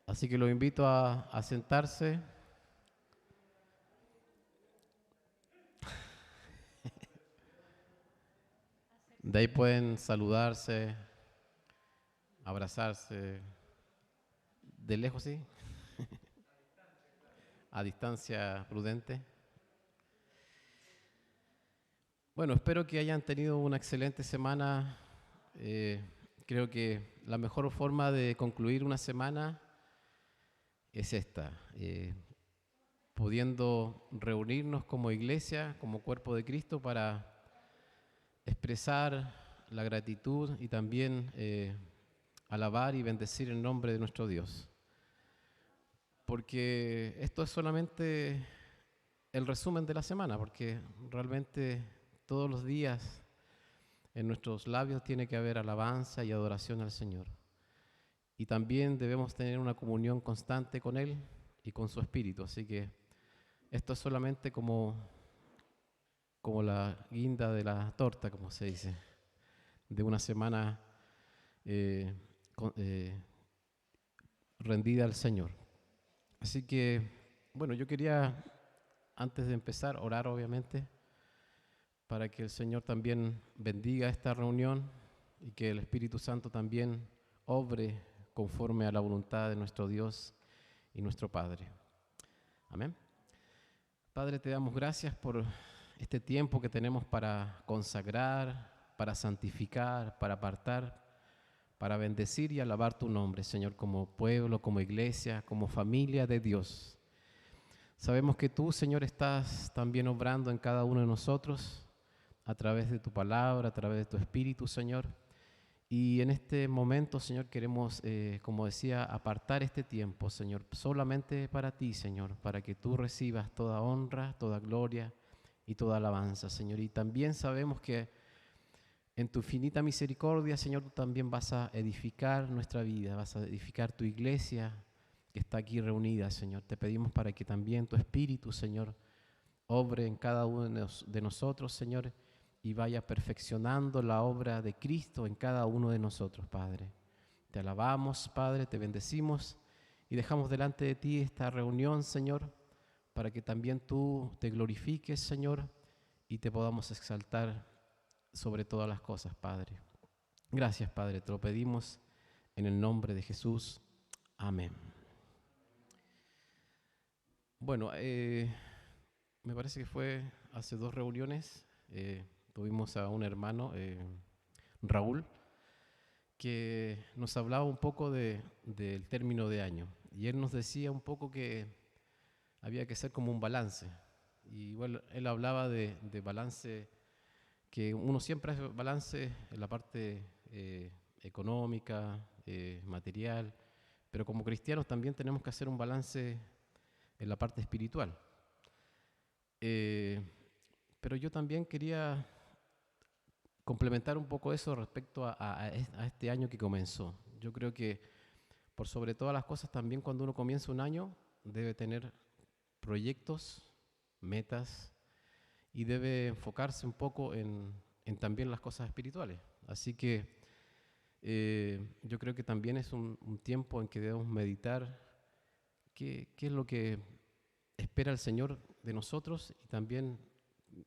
Así que los invito a sentarse. De ahí pueden saludarse, abrazarse, de lejos sí, a distancia prudente. Bueno, espero que hayan tenido una excelente semana. Eh, Creo que la mejor forma de concluir una semana es esta, pudiendo reunirnos como iglesia, como cuerpo de Cristo, para expresar la gratitud y también alabar y bendecir el nombre de nuestro Dios. Porque esto es solamente el resumen de la semana, porque realmente todos los días en nuestros labios tiene que haber alabanza y adoración al Señor. Y también debemos tener una comunión constante con Él y con su Espíritu. Así que esto es solamente como la guinda de la torta, como se dice, de una semana eh, con- eh, rendida al Señor. Así que, bueno, yo quería, antes de empezar, orar obviamente, para que el Señor también bendiga esta reunión y que el Espíritu Santo también obre conforme a la voluntad de nuestro Dios y nuestro Padre. Amén. Padre, te damos gracias por este tiempo que tenemos para consagrar, para santificar, para apartar, para bendecir y alabar tu nombre, Señor, como pueblo, como iglesia, como familia de Dios. Sabemos que tú, Señor, estás también obrando en cada uno de nosotros a través de tu palabra, a través de tu espíritu, Señor. Y en este momento, Señor, queremos, como decía, apartar este tiempo, Señor, solamente para ti, Señor, para que tú recibas toda honra, toda gloria y toda alabanza, Señor. Y también sabemos que en tu infinita misericordia, Señor, tú también vas a edificar nuestra vida, vas a edificar tu iglesia que está aquí reunida, Señor. Te pedimos para que también tu espíritu, Señor, obre en cada uno de nosotros, Señor, y vaya perfeccionando la obra de Cristo en cada uno de nosotros, Padre. Te alabamos, Padre, te bendecimos y dejamos delante de ti esta reunión, Señor, para que también tú te glorifiques, Señor, y te podamos exaltar sobre todas las cosas, Padre. Gracias, Padre, te lo pedimos en el nombre de Jesús. Amén. Bueno, me parece que fue hace dos reuniones, tuvimos a un hermano, Raúl, que nos hablaba un poco del término de año. Y él nos decía un poco que había que hacer como un balance. Y bueno, él hablaba de balance, que uno siempre hace balance en la parte económica, material, pero como cristianos también tenemos que hacer un balance en la parte espiritual. Eh, pero yo también quería complementar un poco eso respecto a este año que comenzó. Yo creo que por sobre todas las cosas también cuando uno comienza un año debe tener proyectos, metas y debe enfocarse un poco en también las cosas espirituales. Así que yo creo que también es un tiempo en que debemos meditar qué es lo que espera el Señor de nosotros y también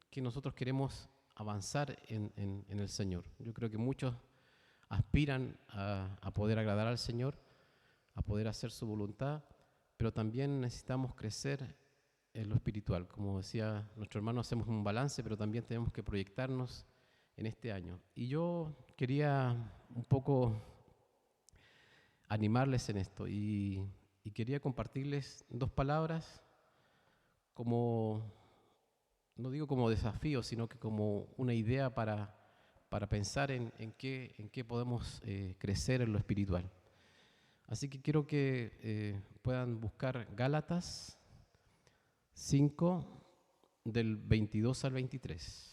que nosotros queremos avanzar en el Señor. Yo creo que muchos aspiran a poder agradar al Señor, a poder hacer su voluntad, pero también necesitamos crecer en lo espiritual. Como decía nuestro hermano, hacemos un balance, pero también tenemos que proyectarnos en este año. Y yo quería un poco animarles en esto y quería compartirles dos palabras como, no digo como desafío, sino que como una idea para pensar en qué podemos crecer en lo espiritual. Así que quiero que puedan buscar Gálatas 5 del 22 al 23.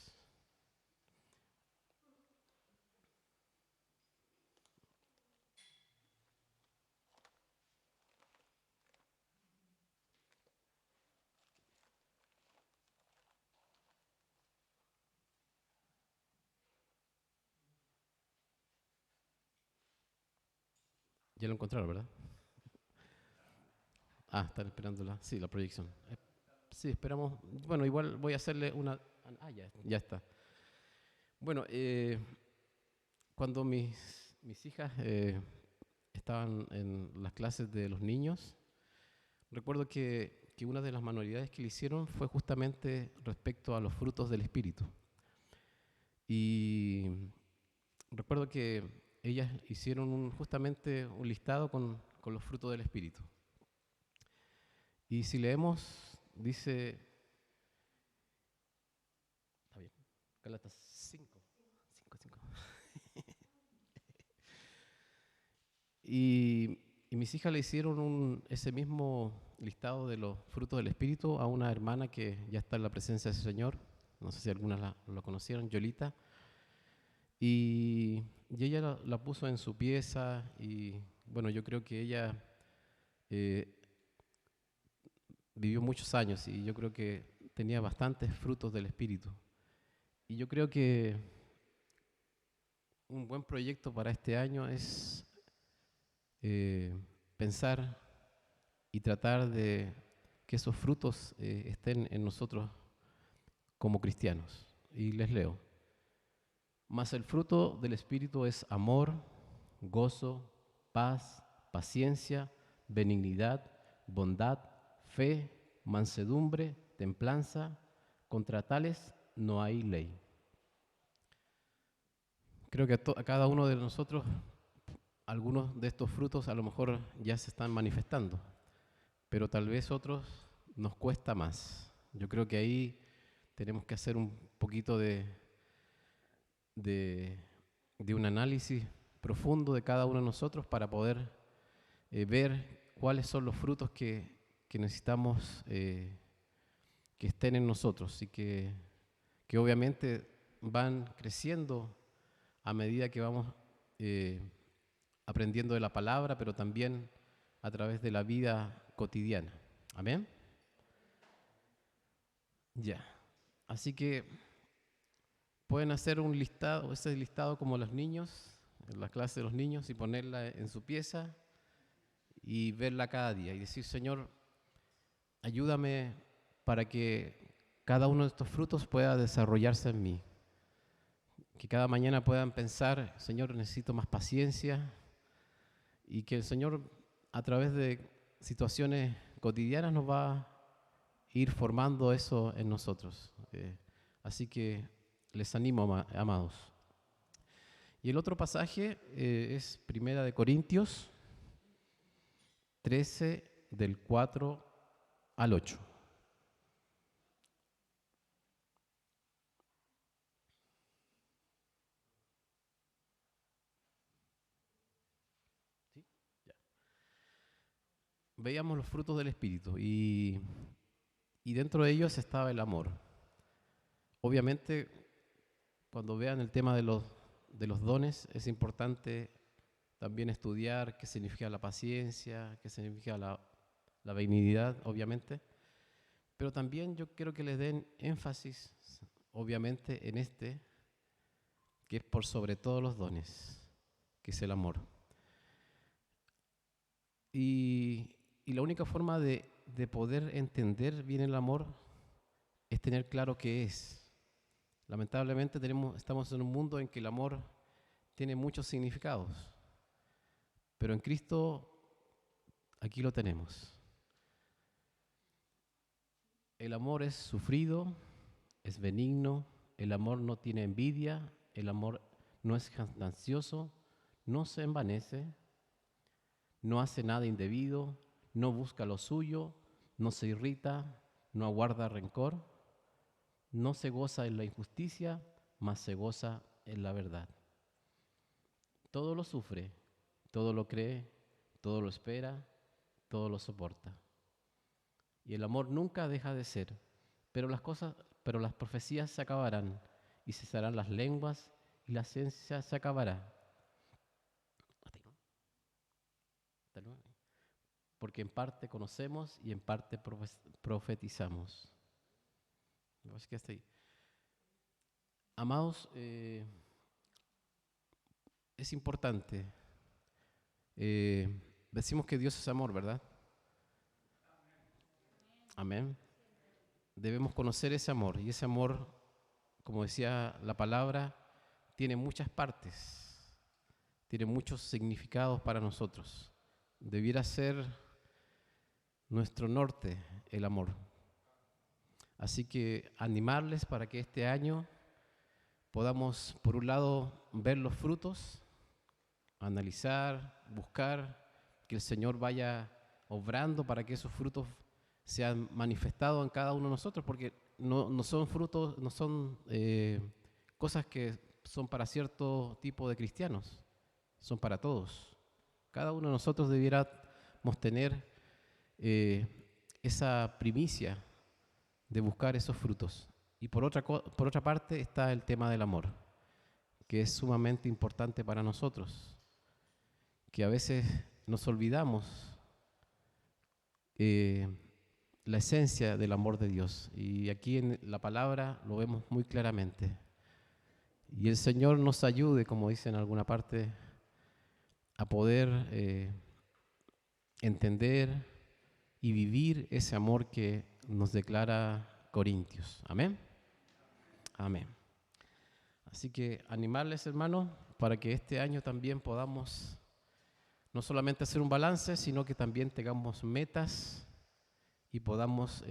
Ya lo encontraron, ¿verdad? Ah, están esperando sí, la proyección. Sí, esperamos. Bueno, igual voy a hacerle una... Ah, ya está. Bueno, cuando mis hijas estaban en las clases de los niños, recuerdo que una de las manualidades que le hicieron fue justamente respecto a los frutos del Espíritu. Y recuerdo que ellas hicieron justamente un listado con los frutos del Espíritu. Y si leemos, dice, está bien, Gálatas 5. Y mis hijas le hicieron ese mismo listado de los frutos del Espíritu a una hermana que ya está en la presencia del Señor. No sé si algunas lo conocieron, Yolita. Y ella la puso en su pieza y bueno, yo creo que ella eh, vivió muchos años y yo creo que tenía bastantes frutos del Espíritu. Y yo creo que un buen proyecto para este año es pensar y tratar de que esos frutos estén en nosotros como cristianos. Y les leo. Mas el fruto del Espíritu es amor, gozo, paz, paciencia, benignidad, bondad, fe, mansedumbre, templanza. Contra tales no hay ley. Creo que a cada uno de nosotros algunos de estos frutos a lo mejor ya se están manifestando, pero tal vez otros nos cuesta más. Yo creo que ahí tenemos que hacer un poquito de, de un análisis profundo de cada uno de nosotros para poder ver cuáles son los frutos que necesitamos que estén en nosotros y que obviamente van creciendo a medida que vamos aprendiendo de la palabra, pero también a través de la vida cotidiana. Amén. Ya. Así que pueden hacer un listado, ese listado como los niños, en la clase de los niños, y ponerla en su pieza y verla cada día y decir, Señor, ayúdame para que cada uno de estos frutos pueda desarrollarse en mí. Que cada mañana puedan pensar, Señor, necesito más paciencia, y que el Señor a través de situaciones cotidianas nos va a ir formando eso en nosotros. Así que les animo, amados. Y el otro pasaje es Primera de Corintios 13, del 4 al 8. ¿Sí? Ya. Veíamos los frutos del Espíritu y dentro de ellos estaba el amor. Obviamente, cuando vean el tema de los dones, es importante también estudiar qué significa la paciencia, qué significa la benignidad, obviamente. Pero también yo quiero que les den énfasis, obviamente, en que es por sobre todos los dones, que es el amor. Y la única forma de poder entender bien el amor es tener claro qué es. Lamentablemente estamos en un mundo en que el amor tiene muchos significados, pero en Cristo aquí lo tenemos. El amor es sufrido, es benigno, el amor no tiene envidia, el amor no es jactancioso, no se envanece, no hace nada indebido, no busca lo suyo, no se irrita, no aguarda rencor, no se goza en la injusticia, mas se goza en la verdad. Todo lo sufre, todo lo cree, todo lo espera, todo lo soporta. Y el amor nunca deja de ser, pero las profecías se acabarán y cesarán las lenguas y la ciencia se acabará. Porque en parte conocemos y en parte profetizamos. Así que hasta ahí. Amados, es importante Decimos que Dios es amor, ¿verdad? Amén. Debemos conocer ese amor, y ese amor, como decía la palabra, tiene muchas partes, tiene muchos significados para nosotros. Debiera ser nuestro norte el amor. Así que animarles para que este año podamos, por un lado, ver los frutos, analizar, buscar, que el Señor vaya obrando para que esos frutos sean manifestados en cada uno de nosotros, porque no son frutos, no son cosas que son para cierto tipo de cristianos, son para todos. Cada uno de nosotros debiéramos tener esa primicia de buscar esos frutos. Y por otra parte está el tema del amor, que es sumamente importante para nosotros, que a veces nos olvidamos la esencia del amor de Dios. Y aquí en la palabra lo vemos muy claramente. Y el Señor nos ayude, como dice en alguna parte, a poder entender y vivir ese amor que nos declara Corintios. Amén. Amén. Así que animarles, hermanos, para que este año también podamos no solamente hacer un balance, sino que también tengamos metas y podamos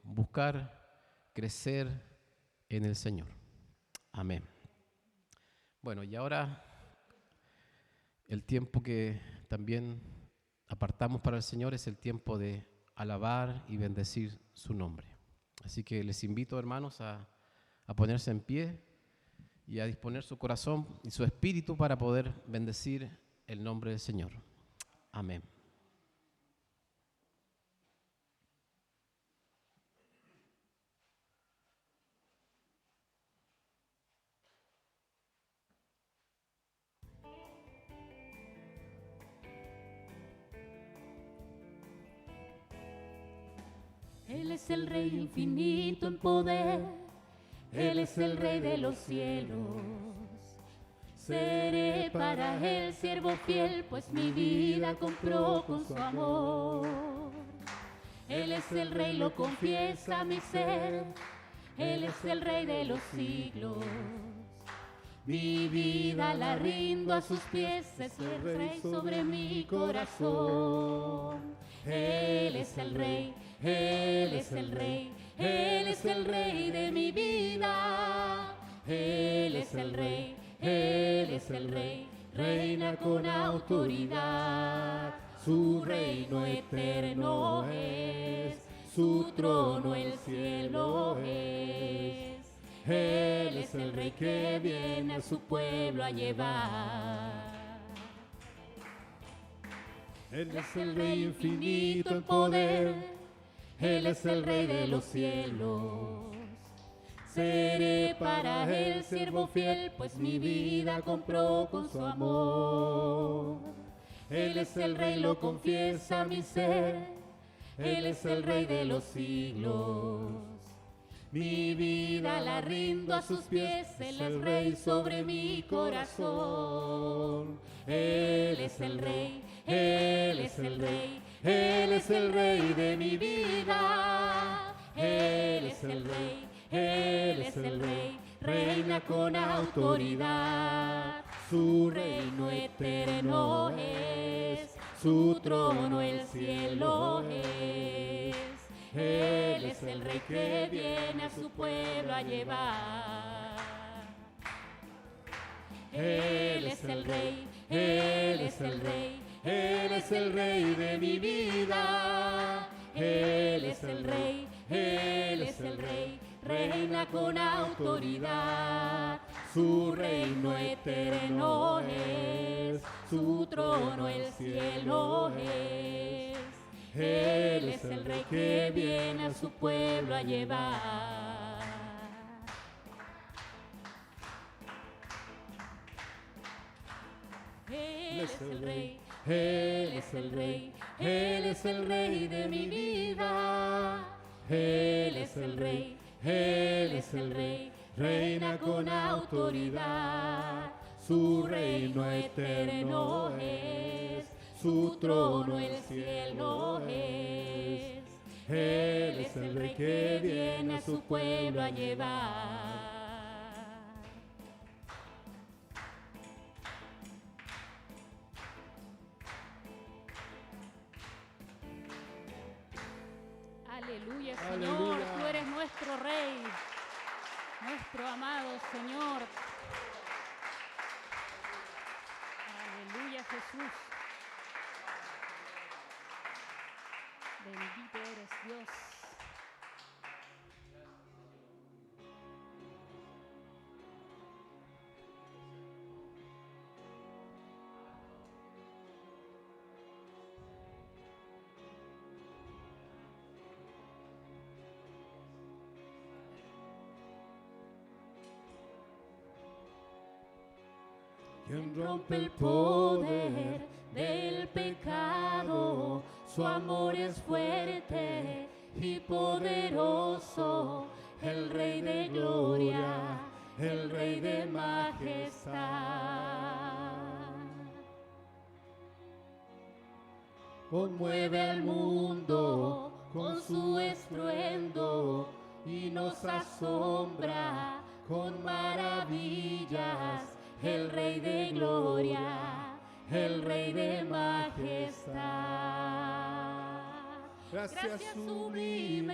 buscar crecer en el Señor. Amén. Bueno, y ahora el tiempo que también apartamos para el Señor es el tiempo de alabar y bendecir su nombre. Así que les invito, hermanos, a ponerse en pie y a disponer su corazón y su espíritu para poder bendecir el nombre del Señor. Amén. Él es el Rey infinito en poder, Él es el Rey de los cielos. Seré para Él siervo fiel, pues mi vida compró con su amor. Él es el Rey, lo confiesa mi ser, Él es el Rey de los siglos. Mi vida la rindo a sus pies, es el Rey sobre mi corazón. Él es el Rey, Él es el Rey, Él es el Rey de mi vida. Él es el Rey, Él es el Rey, reina con autoridad. Su reino eterno es, su trono el cielo es. Él es el Rey que viene a su pueblo a llevar. Él es el Rey infinito en poder, Él es el Rey de los cielos. Seré para Él siervo fiel, pues mi vida compró con su amor. Él es el Rey, lo confiesa mi ser, Él es el Rey de los siglos. Mi vida la rindo a sus pies, Él es el Rey sobre mi corazón. Él es el Rey, Él es el Rey, Él es el Rey de mi vida. Él es el Rey, Él es el Rey, reina con autoridad. Su reino eterno es, su trono el cielo es. Él es el Rey que viene a su pueblo a llevar. Él es el Rey, Él es el Rey, Él es el Rey de mi vida. Él es el Rey, Él es el Rey, reina con autoridad. Su reino eterno es, su trono el cielo es. Él es el Rey que viene a su pueblo a llevar. Él es el Rey, Él es el Rey, Él es el Rey de mi vida. Él es el Rey, Él es el Rey, reina con autoridad. Su reino eterno es, su trono el cielo es. Él es el Rey que viene a su pueblo a llevar. Aleluya, Señor, Aleluya. tú eres nuestro Rey, nuestro amado Señor. Aleluya, Jesús. Bendito eres Dios. Quien Rompe el poder del pecado, su amor es fuerte y poderoso, el Rey de gloria, el Rey de majestad. Conmueve al mundo con su estruendo y nos asombra con maravillas. El Rey de gloria, el Rey de majestad. Gracias sublimes,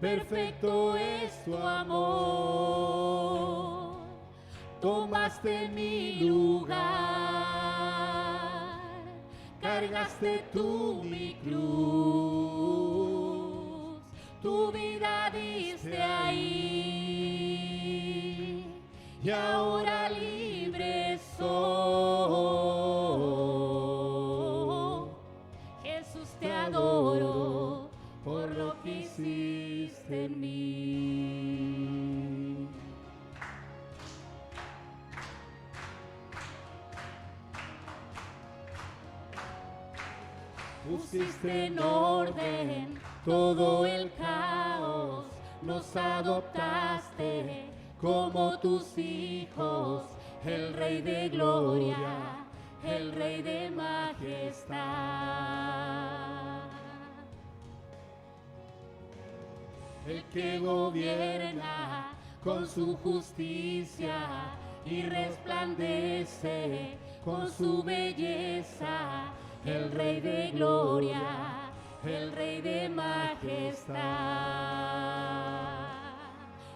perfecto es tu amor. Tomaste mi lugar, cargaste tú mi cruz, tu vida diste ahí. Y ahora libre soy. Jesús, te adoro por lo que hiciste en mí. Pusiste en orden todo el caos, nos adoptaste como tus hijos, el Rey de gloria, el Rey de majestad. El que gobierna con su justicia y resplandece con su belleza, el Rey de gloria, el Rey de majestad.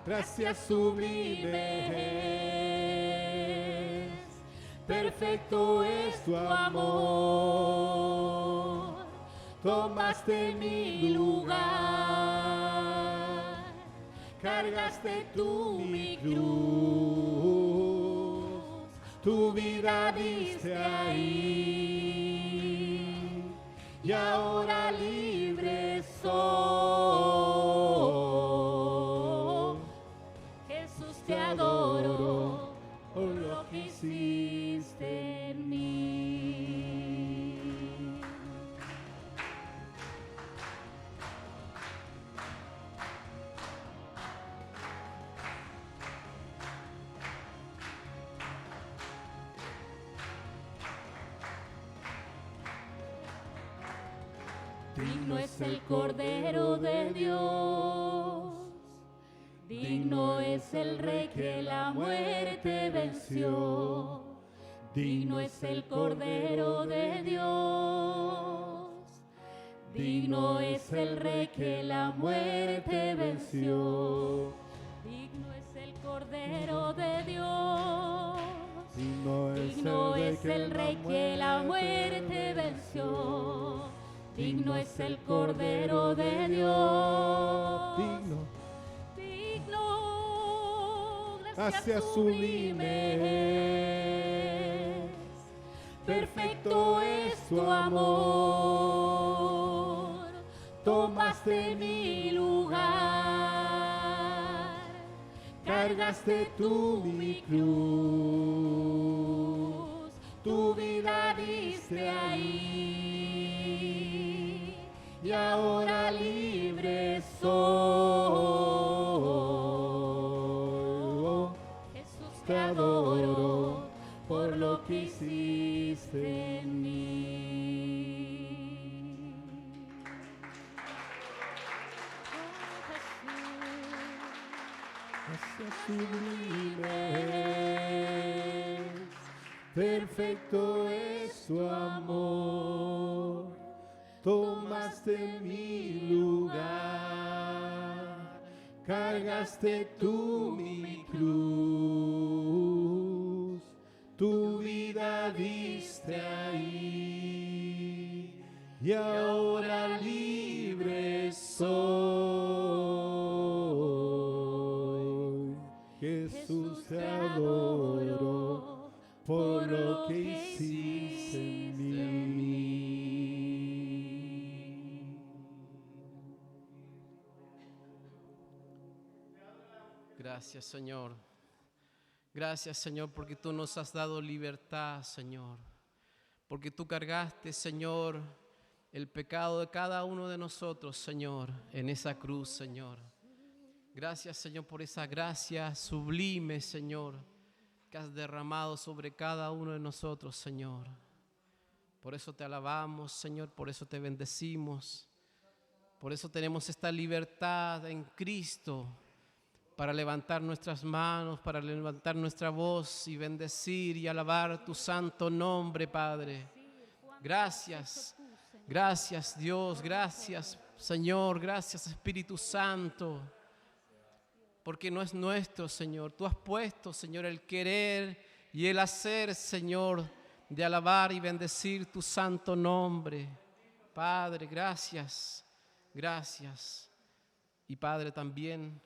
Gracias sublimes, perfecto es tu amor. Tomaste mi lugar, cargaste tú mi cruz, tu vida diste ahí, y ahora libre soy. Te adoro por lo que hiciste en mí. Digno es el Cordero de Dios. Digno es el Rey que la muerte venció. Digno es el Cordero de Dios. Digno es el Rey que la muerte venció. Digno es el Cordero de Dios. Digno es el Rey que la muerte venció. Digno es el Cordero de Dios. digno. Gracias sublimes, perfecto es tu amor. Tomaste mi lugar, cargaste tú mi cruz, tu vida diste ahí, y ahora libre soy. Te adoro por lo que hiciste en mí. Gracias sublimes, perfecto es tu amor, tomaste mi lugar, cargaste tú mi cruz, tu vida diste ahí, y ahora libre soy. Jesús, te adoro por lo que hiciste en mí. Gracias, Señor. Gracias, Señor, porque tú nos has dado libertad, Señor. Porque tú cargaste, Señor, el pecado de cada uno de nosotros, Señor, en esa cruz, Señor. Gracias, Señor, por esa gracia sublime, Señor, que has derramado sobre cada uno de nosotros, Señor. Por eso te alabamos, Señor, por eso te bendecimos. Por eso tenemos esta libertad en Cristo, para levantar nuestras manos, para levantar nuestra voz y bendecir y alabar tu santo nombre, Padre. Gracias, gracias Dios, gracias Señor, gracias Espíritu Santo, porque no es nuestro, Señor. Tú has puesto, Señor, el querer y el hacer, Señor, de alabar y bendecir tu santo nombre. Padre, gracias, gracias. Y Padre, también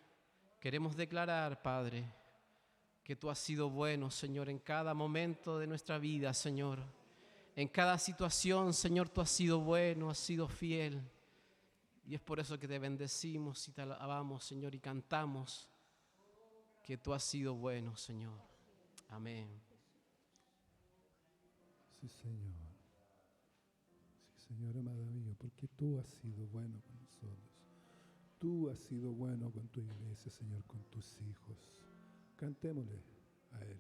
queremos declarar, Padre, que tú has sido bueno, Señor, en cada momento de nuestra vida, Señor. En cada situación, Señor, tú has sido bueno, has sido fiel. Y es por eso que te bendecimos y te alabamos, Señor, y cantamos que tú has sido bueno, Señor. Amén. Sí, Señor. Sí, Señor, amado mío, porque tú has sido bueno con nosotros. Tú has sido bueno con tu iglesia, Señor, con tus hijos. Cantémosle a Él.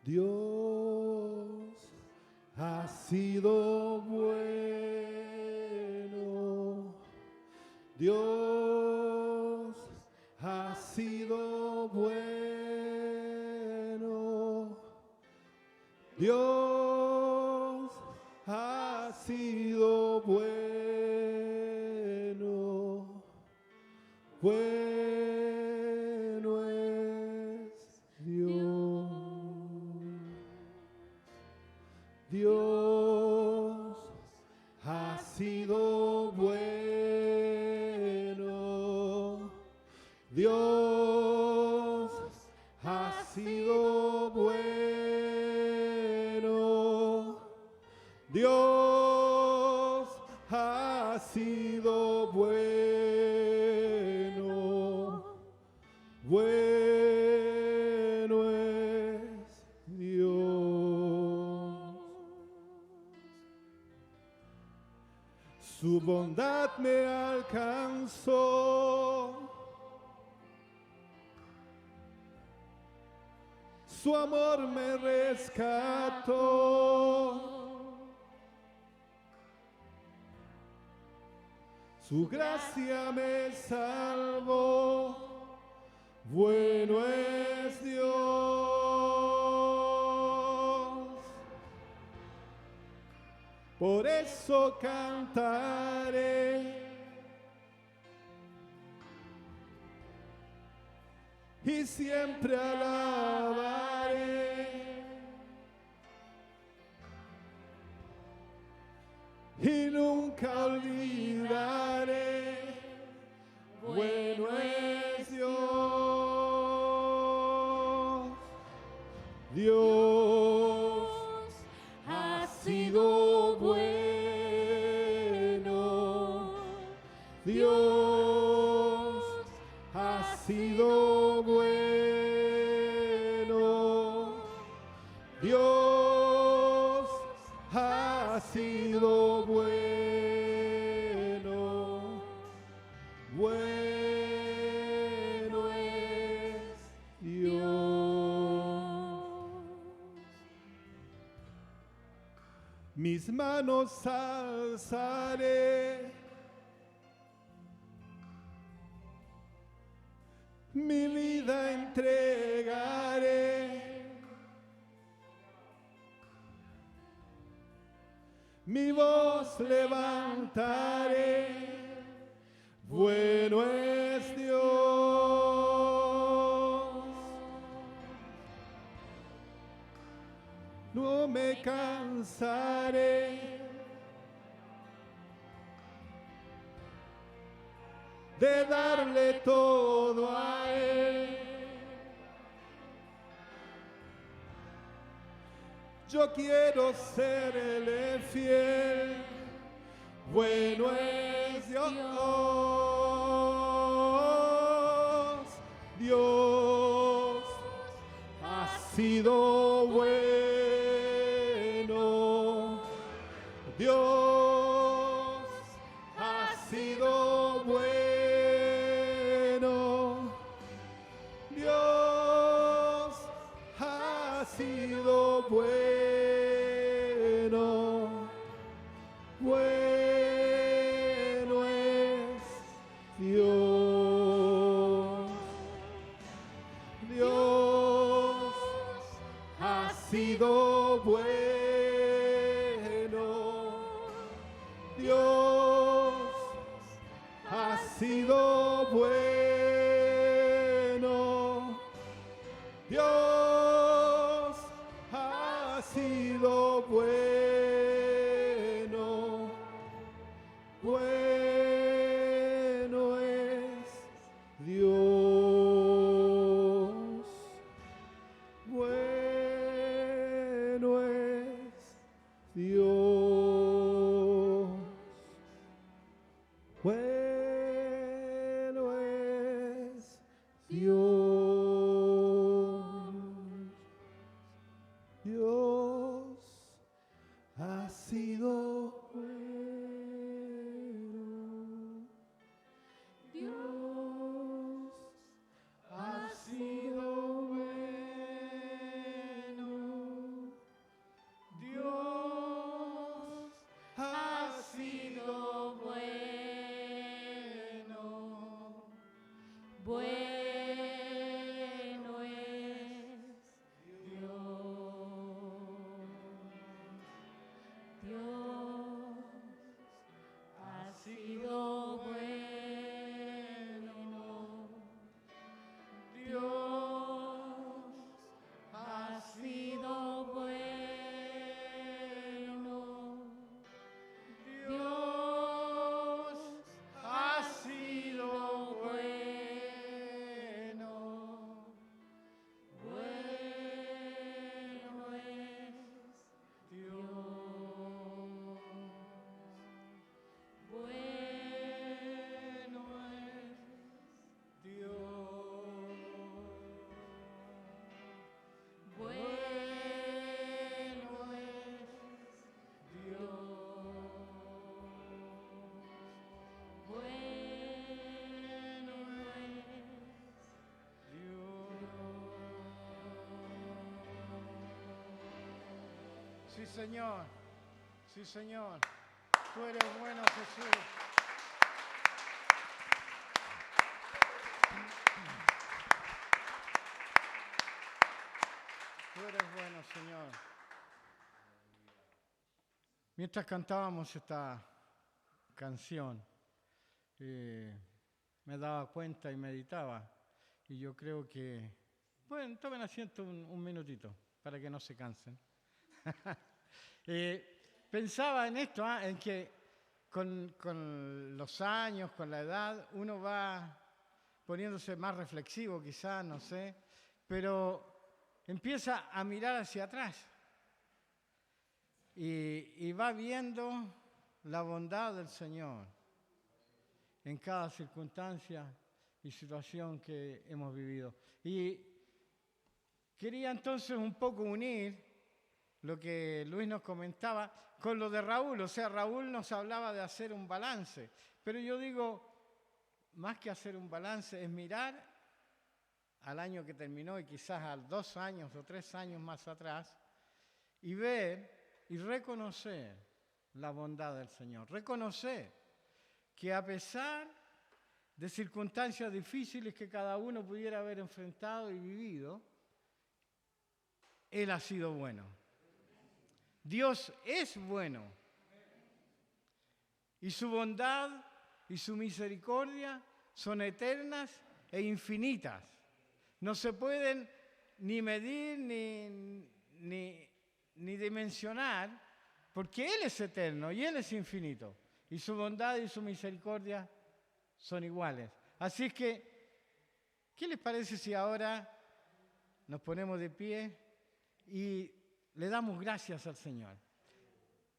Dios ha sido bueno. Dios ha sido bueno. Dios ha sido bueno. Bueno es Dios. Dios ha sido bueno. Dios ha sido bueno. Dios ha sido bueno. Bueno es Dios. Su bondad me alcanzó. Su amor me rescató. Su gracia me salvó. Bueno es Dios. Por eso cantaré y siempre alabaré y nunca olvidaré. Bueno es Dios. Dios ha sido bueno. Dios ha sido bueno. Dios ha sido bueno. Bueno es mis manos alzaré, mi vida entregaré, mi voz levantaré, bueno es Dios. No me cansaré de darle todo a Él. Yo quiero serle fiel, bueno es Dios. Dios ha sido bueno. Dios ha sido bueno. Dios ha sido bueno. Bueno es Dios. Dios ha sido bueno. Dios ha sido bueno. Dios ha sido bueno. Bueno es Dios. Bueno es Dios. Bueno es Dios. Dios ha sido bueno. Dios ha sido bueno. Dios ha sido bueno. Bueno es Dios. Dios ha sido bueno. Dios ha sido bueno. Dios ha sido bueno. Bueno es Dios. Bueno es Dios. Bueno es Dios. Bueno es Dios. Sí, Señor. Sí, Señor. Tú eres bueno, Jesús. Tú eres bueno, Señor. Mientras cantábamos esta canción, me daba cuenta y meditaba. Y yo creo que, bueno, tomen asiento un minutito para que no se cansen. Pensaba en esto, en que con los años, con la edad, uno va poniéndose más reflexivo quizás, no sé, pero empieza a mirar hacia atrás y va viendo la bondad del Señor en cada circunstancia y situación que hemos vivido. Y quería entonces un poco unir lo que Luis nos comentaba con lo de Raúl. O sea, Raúl nos hablaba de hacer un balance, pero yo digo, más que hacer un balance, es mirar al año que terminó y quizás a 2 años o 3 años más atrás y ver y reconocer la bondad del Señor. Reconocer que a pesar de circunstancias difíciles que cada uno pudiera haber enfrentado y vivido, Él ha sido bueno. Dios es bueno. Y su bondad y su misericordia son eternas e infinitas. No se pueden ni medir ni dimensionar, porque Él es eterno y Él es infinito. Y su bondad y su misericordia son iguales. Así es que, ¿qué les parece si ahora nos ponemos de pie y le damos gracias al Señor?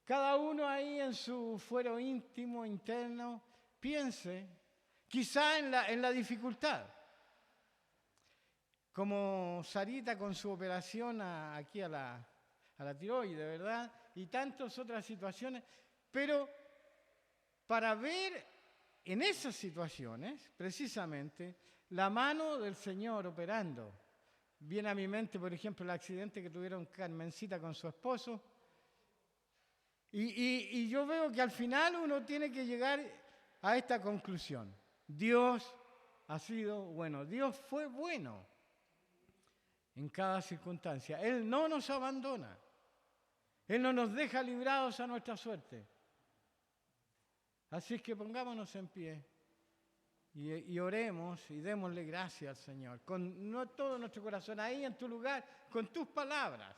Cada uno ahí en su fuero íntimo, interno, piense quizá en la dificultad. Como Sarita con su operación aquí a la tiroides, ¿verdad? Y tantas otras situaciones. Pero para ver en esas situaciones, precisamente, la mano del Señor operando. Viene a mi mente, por ejemplo, el accidente que tuvieron Carmencita con su esposo. Y yo veo que al final uno tiene que llegar a esta conclusión. Dios ha sido bueno. Dios fue bueno en cada circunstancia. Él no nos abandona. Él no nos deja librados a nuestra suerte. Así es que pongámonos en pie y oremos y démosle gracias al Señor. Con todo nuestro corazón, ahí en tu lugar, con tus palabras.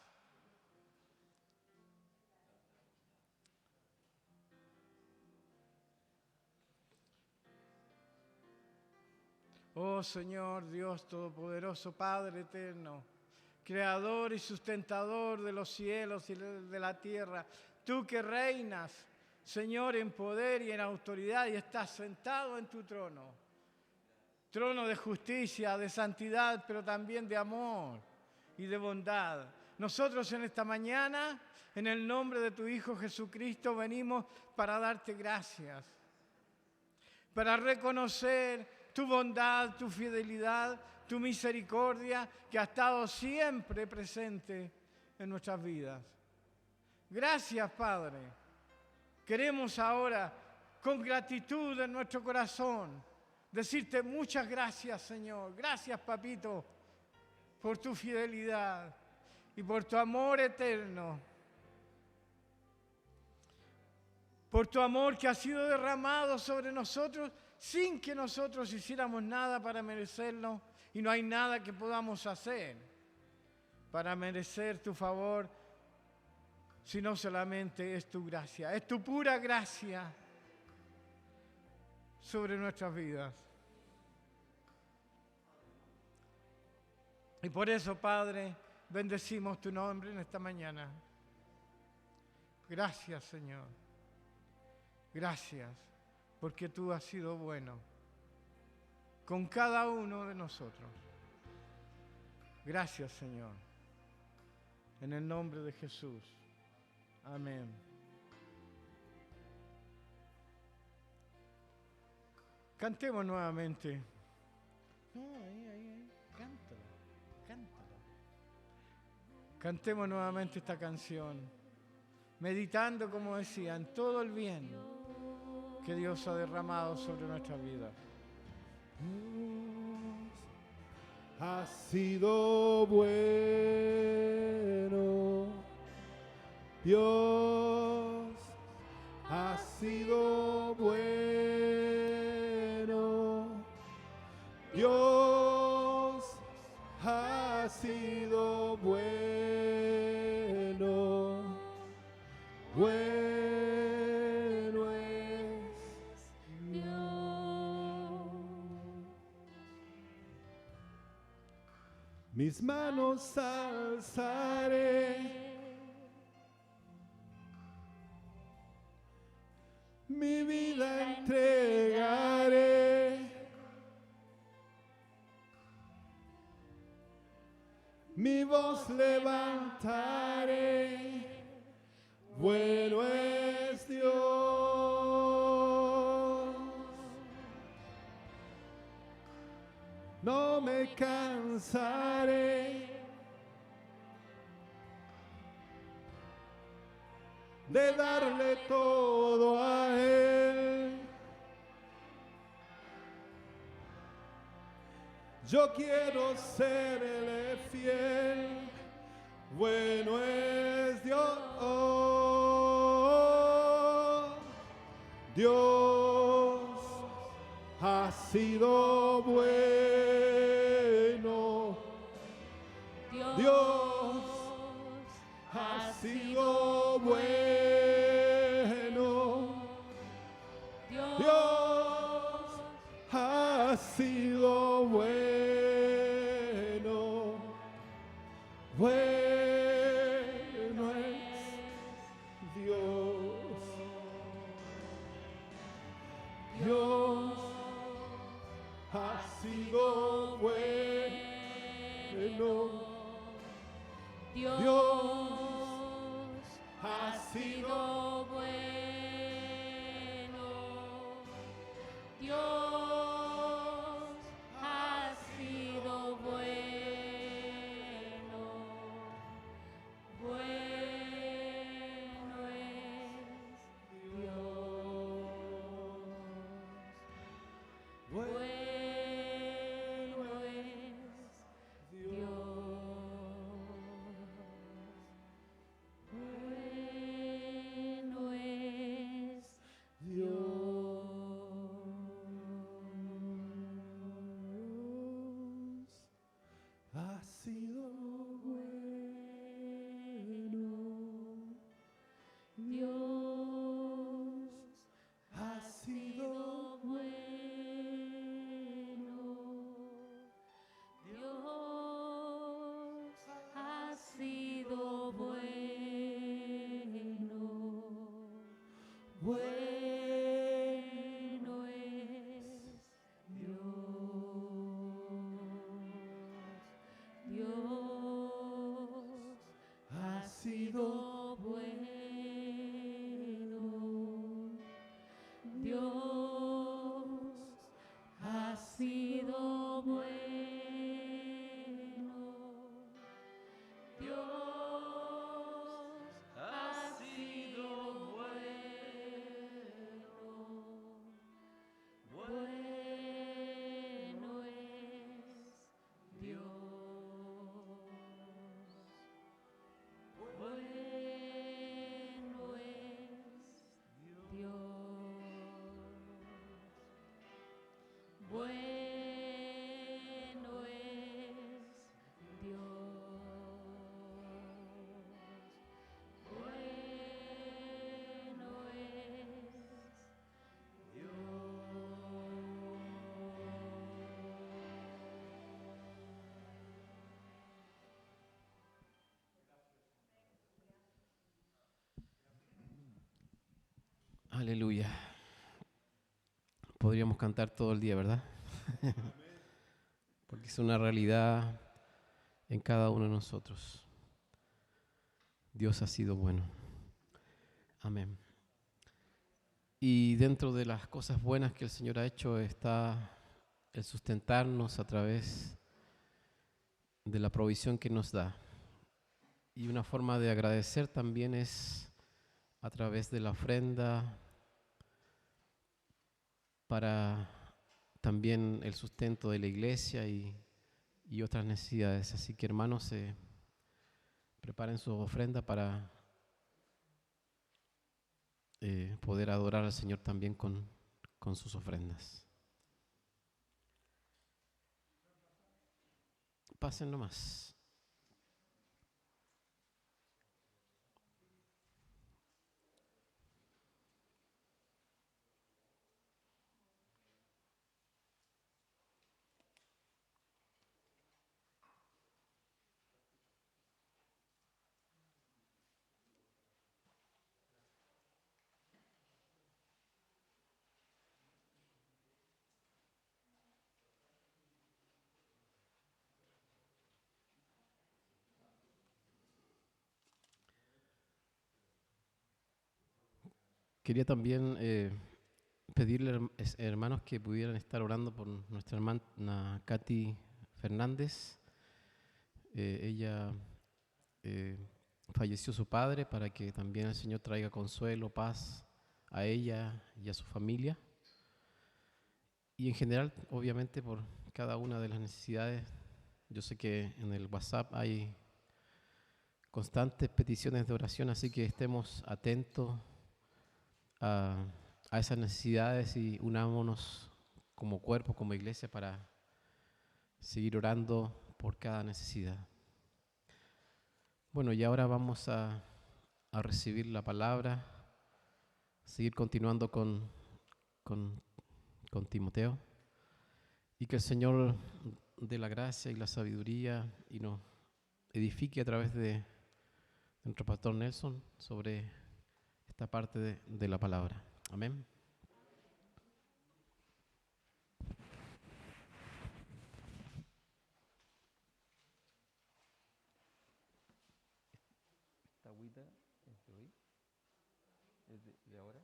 Oh Señor, Dios Todopoderoso, Padre eterno, Creador y sustentador de los cielos y de la tierra, tú que reinas, Señor, en poder y en autoridad y estás sentado en tu trono, trono de justicia, de santidad, pero también de amor y de bondad. Nosotros en esta mañana, en el nombre de tu Hijo Jesucristo, venimos para darte gracias, para reconocer tu bondad, tu fidelidad, tu misericordia, que ha estado siempre presente en nuestras vidas. Gracias, Padre. Queremos ahora, con gratitud en nuestro corazón, decirte muchas gracias, Señor. Gracias, Papito, por tu fidelidad y por tu amor eterno. Por tu amor que ha sido derramado sobre nosotros sin que nosotros hiciéramos nada para merecerlo, y no hay nada que podamos hacer para merecer tu favor, sino solamente es tu gracia, es tu pura gracia sobre nuestras vidas. Y por eso, Padre, bendecimos tu nombre en esta mañana. Gracias, Señor. Gracias, porque tú has sido bueno con cada uno de nosotros. Gracias, Señor. En el nombre de Jesús. Amén. Cantemos nuevamente. No, ahí, cántalo. Cantemos nuevamente esta canción, meditando, como decía, en todo el bien que Dios ha derramado sobre nuestra vida. Ha sido bueno, Dios ha sido bueno, Dios ha sido bueno, bueno es Dios. Mis manos alzaré, mi vida entregaré, mi voz levantaré, bueno es Dios. No me cansaré de darle todo a Él. Yo quiero serle fiel, bueno es Dios. Dios ha sido bueno. Dios ha sido bueno. Dios ha sido bueno. Bueno es Dios. Dios ha sido bueno. Dios ha sido bueno. Dios ha sido bueno. Bueno es Dios. Bueno es Dios. Bueno es Dios ha sido bueno. Dios Ha sido bueno. Dios ha sido bueno. Bueno es Dios. Dios ha sido bueno. Dios ha sido bueno. Dios ha sido bueno. Bueno es Dios. Bueno es Dios. Bueno es Dios. Bueno es Dios. Aleluya. Podríamos cantar todo el día, ¿verdad? Porque es una realidad en cada uno de nosotros. Dios ha sido bueno. Amén. Y dentro de las cosas buenas que el Señor ha hecho está el sustentarnos a través de la provisión que nos da. Y una forma de agradecer también es a través de la ofrenda para también el sustento de la iglesia y otras necesidades. Así que hermanos, preparen su ofrenda para poder adorar al Señor también con sus ofrendas. Pasen nomás. Quería también pedirle, hermanos, que pudieran estar orando por nuestra hermana Katy Fernández. Ella falleció su padre, para que también el Señor traiga consuelo, paz a ella y a su familia. Y en general, obviamente, por cada una de las necesidades. Yo sé que en el WhatsApp hay constantes peticiones de oración, así que estemos atentos a, a esas necesidades y unámonos como cuerpo, como iglesia, para seguir orando por cada necesidad. Bueno, y ahora vamos a recibir la palabra, seguir continuando con Timoteo, y que el Señor dé la gracia y la sabiduría y nos edifique a través de nuestro pastor Nelson sobre esta parte de la palabra. Amén. ¿Esta agüita es de hoy? ¿Es de ahora?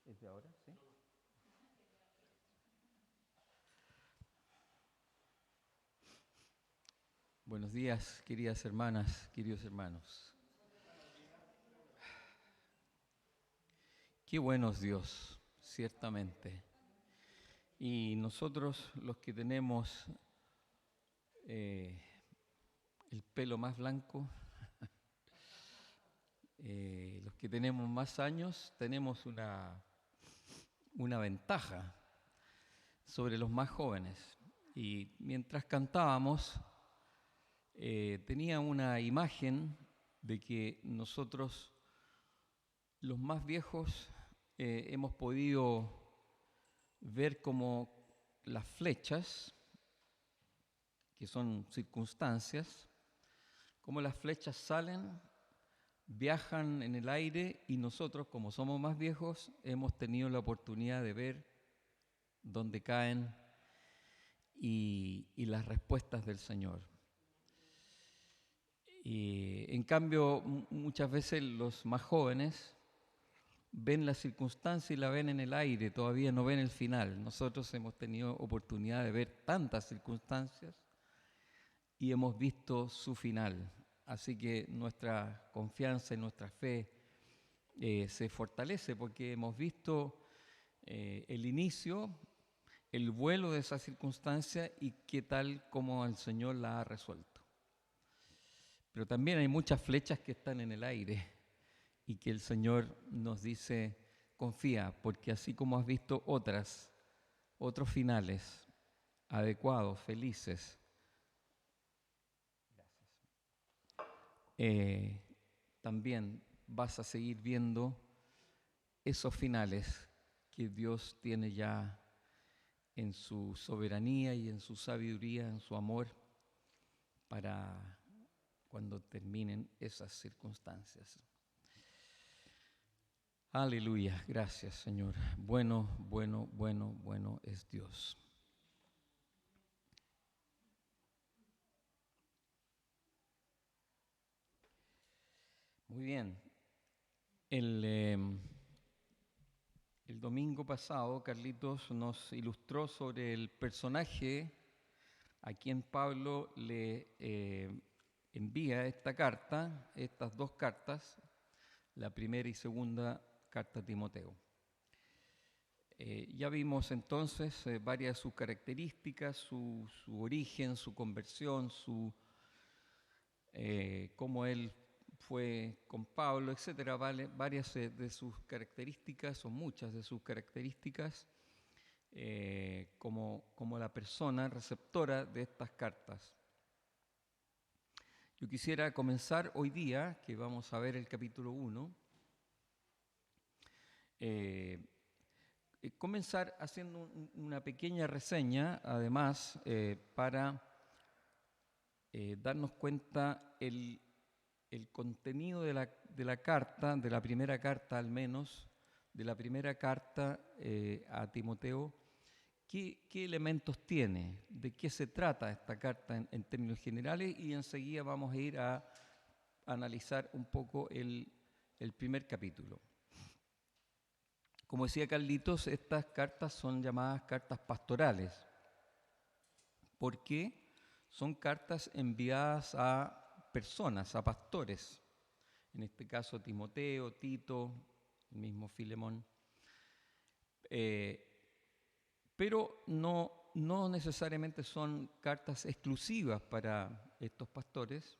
¿Es de ahora? ¿Sí? Buenos días, queridas hermanas, queridos hermanos. Qué bueno es Dios, ciertamente. Y nosotros, los que tenemos el pelo más blanco, los que tenemos más años, tenemos una ventaja sobre los más jóvenes. Y mientras cantábamos, tenía una imagen de que nosotros, los más viejos, hemos podido ver como las flechas, que son circunstancias, como las flechas salen, viajan en el aire, y nosotros, como somos más viejos, hemos tenido la oportunidad de ver dónde caen y las respuestas del Señor. Y en cambio, muchas veces los más jóvenes ven la circunstancia y la ven en el aire, todavía no ven el final. Nosotros hemos tenido oportunidad de ver tantas circunstancias y hemos visto su final. Así que nuestra confianza y nuestra fe se fortalece porque hemos visto el inicio, el vuelo de esa circunstancia y qué tal como el Señor la ha resuelto. Pero también hay muchas flechas que están en el aire y que el Señor nos dice, confía, porque así como has visto otros finales adecuados, felices, también vas a seguir viendo esos finales que Dios tiene ya en su soberanía y en su sabiduría, en su amor, para cuando terminen esas circunstancias. Aleluya, gracias Señor. Bueno, bueno, bueno, bueno es Dios. Muy bien. El domingo pasado Carlitos nos ilustró sobre el personaje a quien Pablo le envía esta carta, estas dos cartas, la primera y segunda carta a Timoteo. Ya vimos entonces varias de sus características, su origen, su conversión, cómo él fue con Pablo, etcétera. Varias de sus características, o muchas de sus características, como la persona receptora de estas cartas. Yo quisiera comenzar hoy día, que vamos a ver el capítulo 1, comenzar haciendo una pequeña reseña, además, para darnos cuenta el contenido de la carta, de la primera carta al menos, de la primera carta a Timoteo. ¿Qué elementos tiene? ¿De qué se trata esta carta en términos generales? Y enseguida vamos a ir a analizar un poco el primer capítulo. Como decía Carlitos, estas cartas son llamadas cartas pastorales. ¿Por qué? Son cartas enviadas a personas, a pastores, en este caso Timoteo, Tito, el mismo Filemón, pero no necesariamente son cartas exclusivas para estos pastores,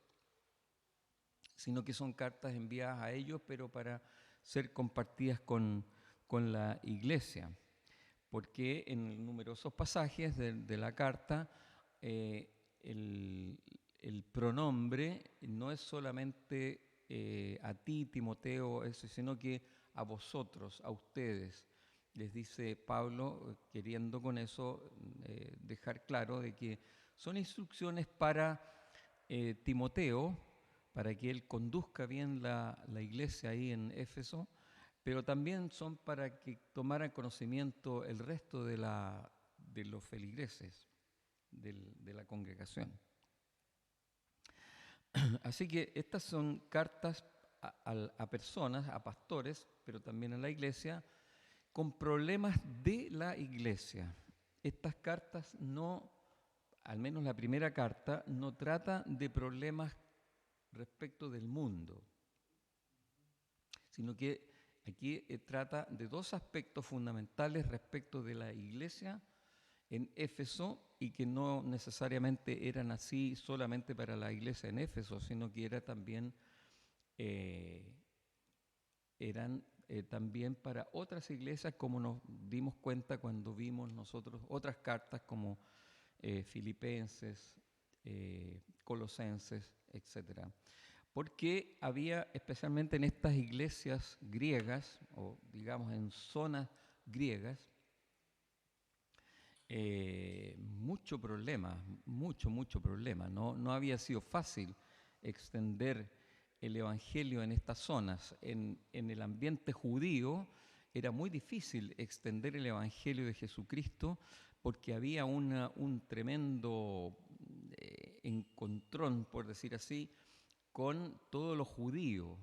sino que son cartas enviadas a ellos, pero para ser compartidas con la iglesia, porque en numerosos pasajes de la carta el pronombre no es solamente a ti, Timoteo, sino que a vosotros, a ustedes. Les dice Pablo, queriendo con eso dejar claro de que son instrucciones para Timoteo, para que él conduzca bien la iglesia ahí en Éfeso, pero también son para que tomaran conocimiento el resto de los feligreses, de la congregación. Así que estas son cartas a personas, a pastores, pero también a la iglesia, con problemas de la iglesia. Estas cartas no, al menos la primera carta, no trata de problemas respecto del mundo, sino que aquí trata de dos aspectos fundamentales respecto de la iglesia en Éfeso, y que no necesariamente eran así solamente para la iglesia en Éfeso, sino que eran también para otras iglesias, como nos dimos cuenta cuando vimos nosotros otras cartas como Filipenses, Colosenses, etc. Porque había, especialmente en estas iglesias griegas, o digamos en zonas griegas, mucho problema. No había sido fácil extender el evangelio en estas zonas. En el ambiente judío era muy difícil extender el evangelio de Jesucristo, porque había un tremendo encontrón, por decir así, con todo lo judío.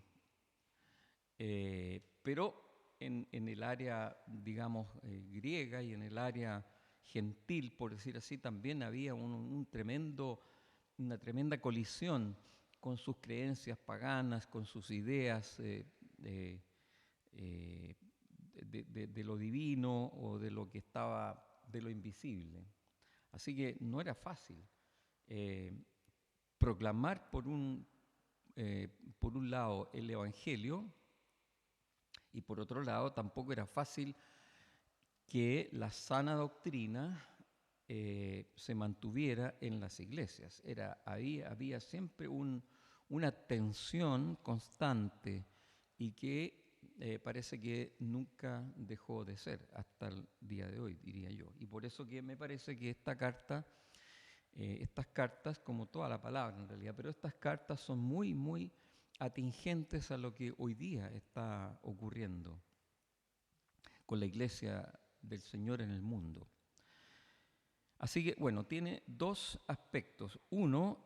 Pero en el área, digamos, griega, y en el área gentil, por decir así, también había una tremenda colisión con sus creencias paganas, con sus ideas de lo divino, o de lo que estaba, de lo invisible. Así que no era fácil proclamar por un lado el evangelio, y por otro lado tampoco era fácil que la sana doctrina se mantuviera en las iglesias. Había siempre una tensión constante, y que parece que nunca dejó de ser hasta el día de hoy, diría yo. Y por eso que me parece que estas cartas, como toda la palabra en realidad, pero estas cartas son muy, muy atingentes a lo que hoy día está ocurriendo con la iglesia del Señor en el mundo. Así que, bueno, tiene dos aspectos. Uno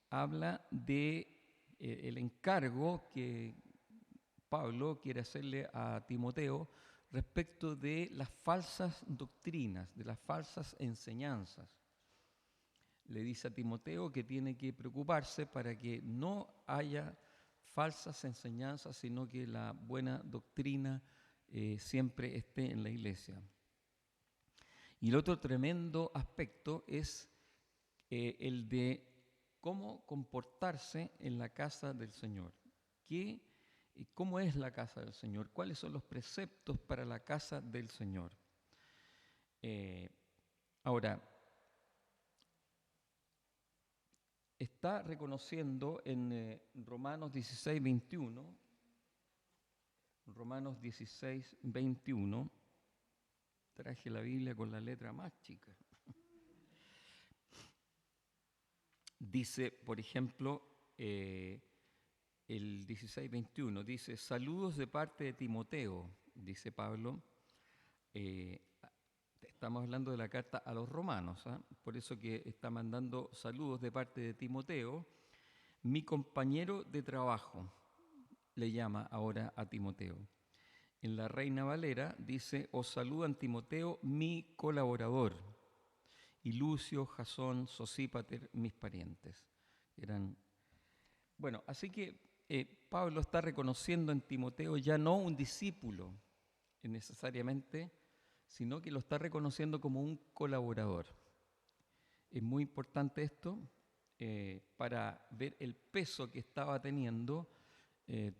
habla de el encargo que Pablo quiere hacerle a Timoteo respecto de las falsas doctrinas, de las falsas enseñanzas. Le dice a Timoteo que tiene que preocuparse para que no haya falsas enseñanzas, sino que la buena doctrina siempre esté en la iglesia. Y el otro tremendo aspecto es el de cómo comportarse en la casa del Señor. ¿Cómo es la casa del Señor? ¿Cuáles son los preceptos para la casa del Señor? Ahora, está reconociendo en Romanos 16, 21, traje la Biblia con la letra más chica. Dice, por ejemplo, el 16:21, dice: saludos de parte de Timoteo, dice Pablo. Estamos hablando de la carta a los romanos, por eso que está mandando saludos de parte de Timoteo, mi compañero de trabajo, le llama ahora a Timoteo. En la Reina Valera dice: os saludan Timoteo, mi colaborador, y Lucio, Jasón, Sosípater, mis parientes. Eran Bueno, así que Pablo está reconociendo en Timoteo ya no un discípulo necesariamente, sino que lo está reconociendo como un colaborador. Es muy importante esto para ver el peso que estaba teniendo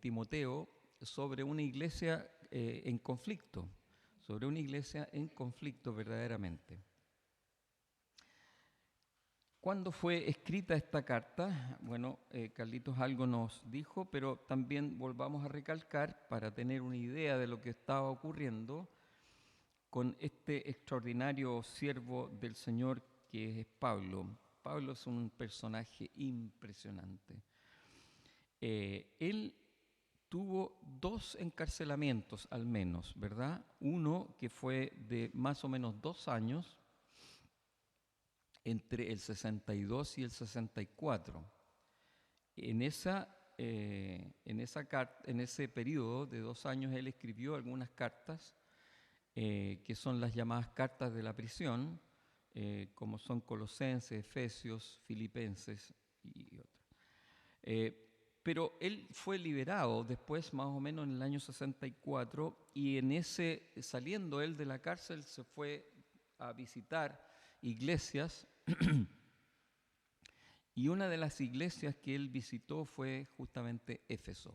Timoteo sobre una iglesia en conflicto, verdaderamente. ¿Cuándo fue escrita esta carta? Bueno, Carlitos algo nos dijo, pero también volvamos a recalcar para tener una idea de lo que estaba ocurriendo con este extraordinario siervo del Señor que es Pablo. Pablo es un personaje impresionante. Él tuvo 2 encarcelamientos al menos, ¿verdad? Uno que fue de más o menos 2 años, entre el 62 y el 64. En ese periodo de 2 años él escribió algunas cartas que son las llamadas cartas de la prisión, como son Colosenses, Efesios, Filipenses y otras. Pero él fue liberado después, más o menos en el año 64, y saliendo él de la cárcel se fue a visitar iglesias y una de las iglesias que él visitó fue justamente Éfeso.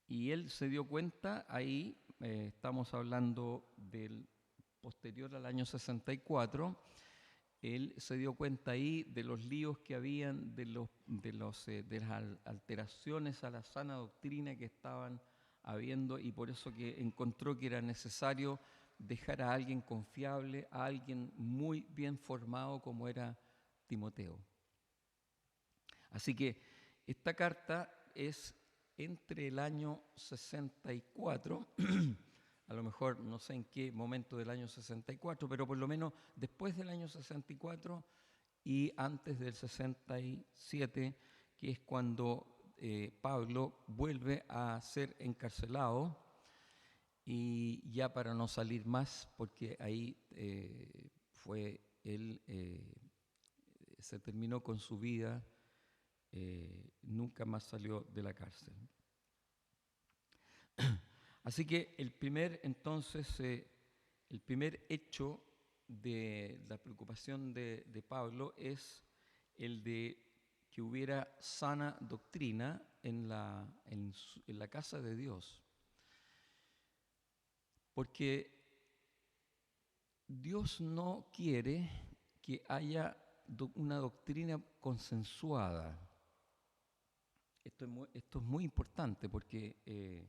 Y él se dio cuenta ahí, estamos hablando del posterior al año 64, él se dio cuenta ahí de los líos que habían, de las alteraciones a la sana doctrina que estaban habiendo, y por eso que encontró que era necesario dejar a alguien confiable, a alguien muy bien formado como era Timoteo. Así que esta carta es entre el año 64, a lo mejor no sé en qué momento del año 64, pero por lo menos después del año 64 y antes del 67, que es cuando Pablo vuelve a ser encarcelado, y ya para no salir más, porque ahí él se terminó con su vida, nunca más salió de la cárcel. Así que el primer hecho de la preocupación de Pablo es el de que hubiera sana doctrina en la casa de Dios. Porque Dios no quiere que haya una doctrina consensuada. Esto es muy importante porque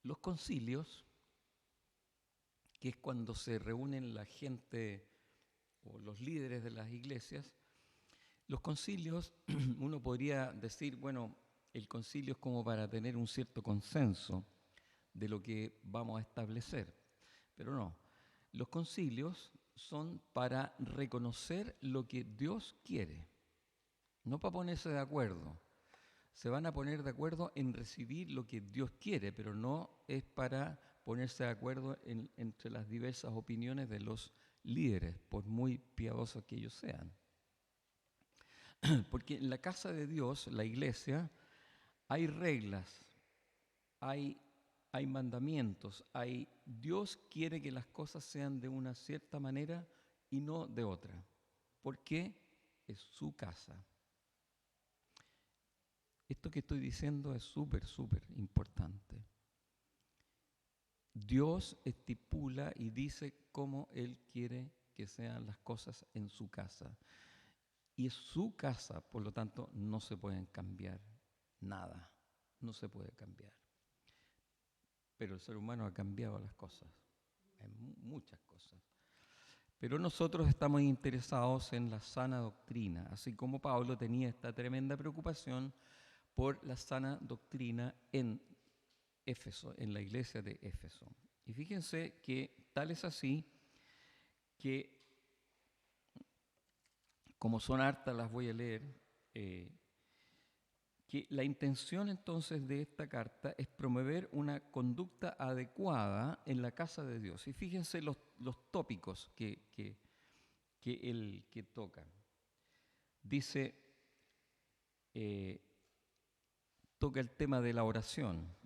los concilios, que es cuando se reúnen la gente o los líderes de las iglesias, los concilios, uno podría decir, bueno, el concilio es como para tener un cierto consenso de lo que vamos a establecer, pero no. Los concilios son para reconocer lo que Dios quiere, no para ponerse de acuerdo. Se van a poner de acuerdo en recibir lo que Dios quiere, pero no es para ponerse de acuerdo entre las diversas opiniones de los líderes, por muy piadosos que ellos sean. Porque en la casa de Dios, la iglesia, hay reglas, hay mandamientos, Dios quiere que las cosas sean de una cierta manera y no de otra, porque es su casa. Esto que estoy diciendo es súper importante. Dios estipula y dice cómo Él quiere que sean las cosas en su casa. Y es su casa, por lo tanto, no se pueden cambiar nada, no se puede cambiar. Pero el ser humano ha cambiado las cosas, hay muchas cosas. Pero nosotros estamos interesados en la sana doctrina, así como Pablo tenía esta tremenda preocupación por la sana doctrina en Éfeso, en la iglesia de Éfeso. Y fíjense que tal es así que, como son hartas, las voy a leer, que la intención entonces de esta carta es promover una conducta adecuada en la casa de Dios. Y fíjense los tópicos que toca. dice, toca el tema de la oración,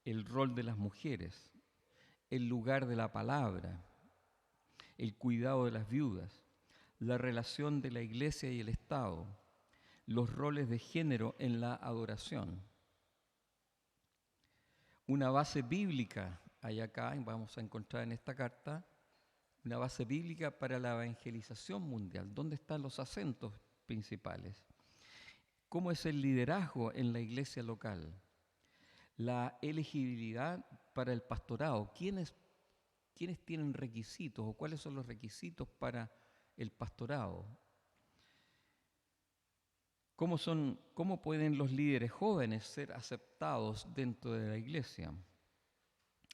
el rol de las mujeres, el lugar de la palabra, el cuidado de las viudas, la relación de la iglesia y el Estado, los roles de género en la adoración. Una base bíblica hay acá, vamos a encontrar en esta carta, una base bíblica para la evangelización mundial. ¿Dónde están los acentos principales? ¿Cómo es el liderazgo en la iglesia local? La elegibilidad para el pastorado. ¿Quiénes tienen requisitos o cuáles son los requisitos para el pastorado? ¿Cómo pueden los líderes jóvenes ser aceptados dentro de la iglesia?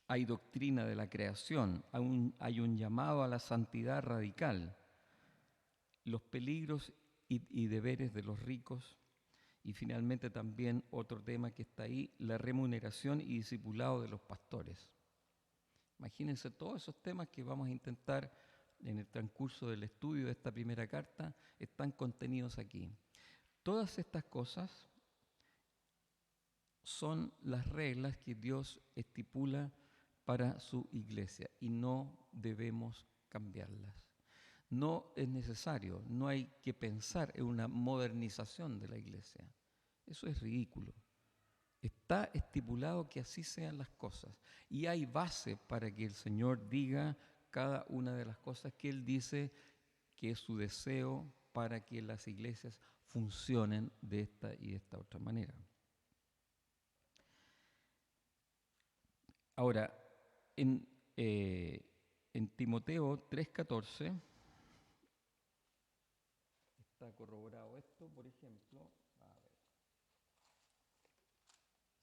Hay doctrina de la creación, hay un llamado a la santidad radical, los peligros y deberes de los ricos, y finalmente también otro tema que está ahí, la remuneración y discipulado de los pastores. Imagínense todos esos temas que vamos a intentar en el transcurso del estudio de esta primera carta, están contenidos aquí. Todas estas cosas son las reglas que Dios estipula para su iglesia y no debemos cambiarlas. No es necesario, no hay que pensar en una modernización de la iglesia. Eso es ridículo. Está estipulado que así sean las cosas y hay base para que el Señor diga cada una de las cosas que Él dice que es su deseo para que las iglesias funcionen de esta y de esta otra manera. Ahora, en Timoteo 3:14 está corroborado esto, por ejemplo. A ver.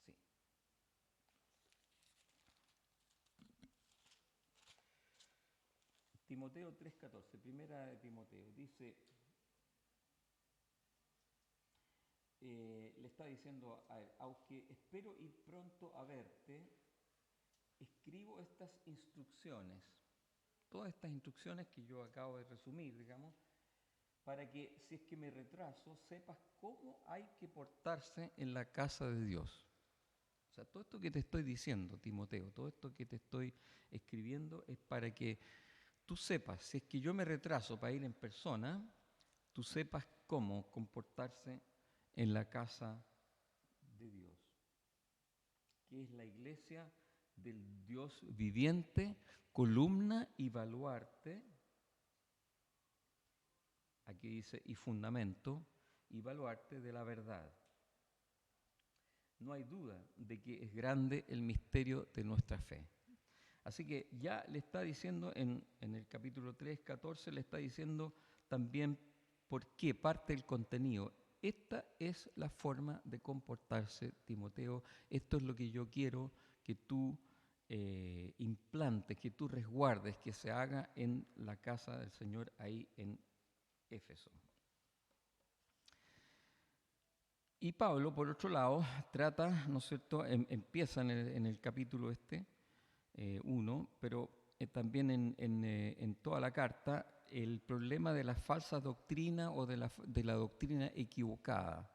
Sí. Timoteo 3:14, primera de Timoteo, dice, le está diciendo a él, aunque espero ir pronto a verte, escribo estas instrucciones, todas estas instrucciones que yo acabo de resumir, digamos, para que si es que me retraso, sepas cómo hay que portarse en la casa de Dios. O sea, todo esto que te estoy diciendo, Timoteo, todo esto que te estoy escribiendo es para que tú sepas, si es que yo me retraso para ir en persona, tú sepas cómo comportarse en la casa de Dios, que es la iglesia del Dios viviente, columna y baluarte, aquí dice, y fundamento, y baluarte de la verdad. No hay duda de que es grande el misterio de nuestra fe. Así que ya le está diciendo en el capítulo 3:14, le está diciendo también por qué parte del contenido. Esta es la forma de comportarse, Timoteo. Esto es lo que yo quiero que tú implantes, que tú resguardes, que se haga en la casa del Señor ahí en Éfeso. Y Pablo, por otro lado, trata, ¿no es cierto?, empieza en el capítulo 1, pero también en toda la carta, el problema de la falsa doctrina o de la doctrina equivocada.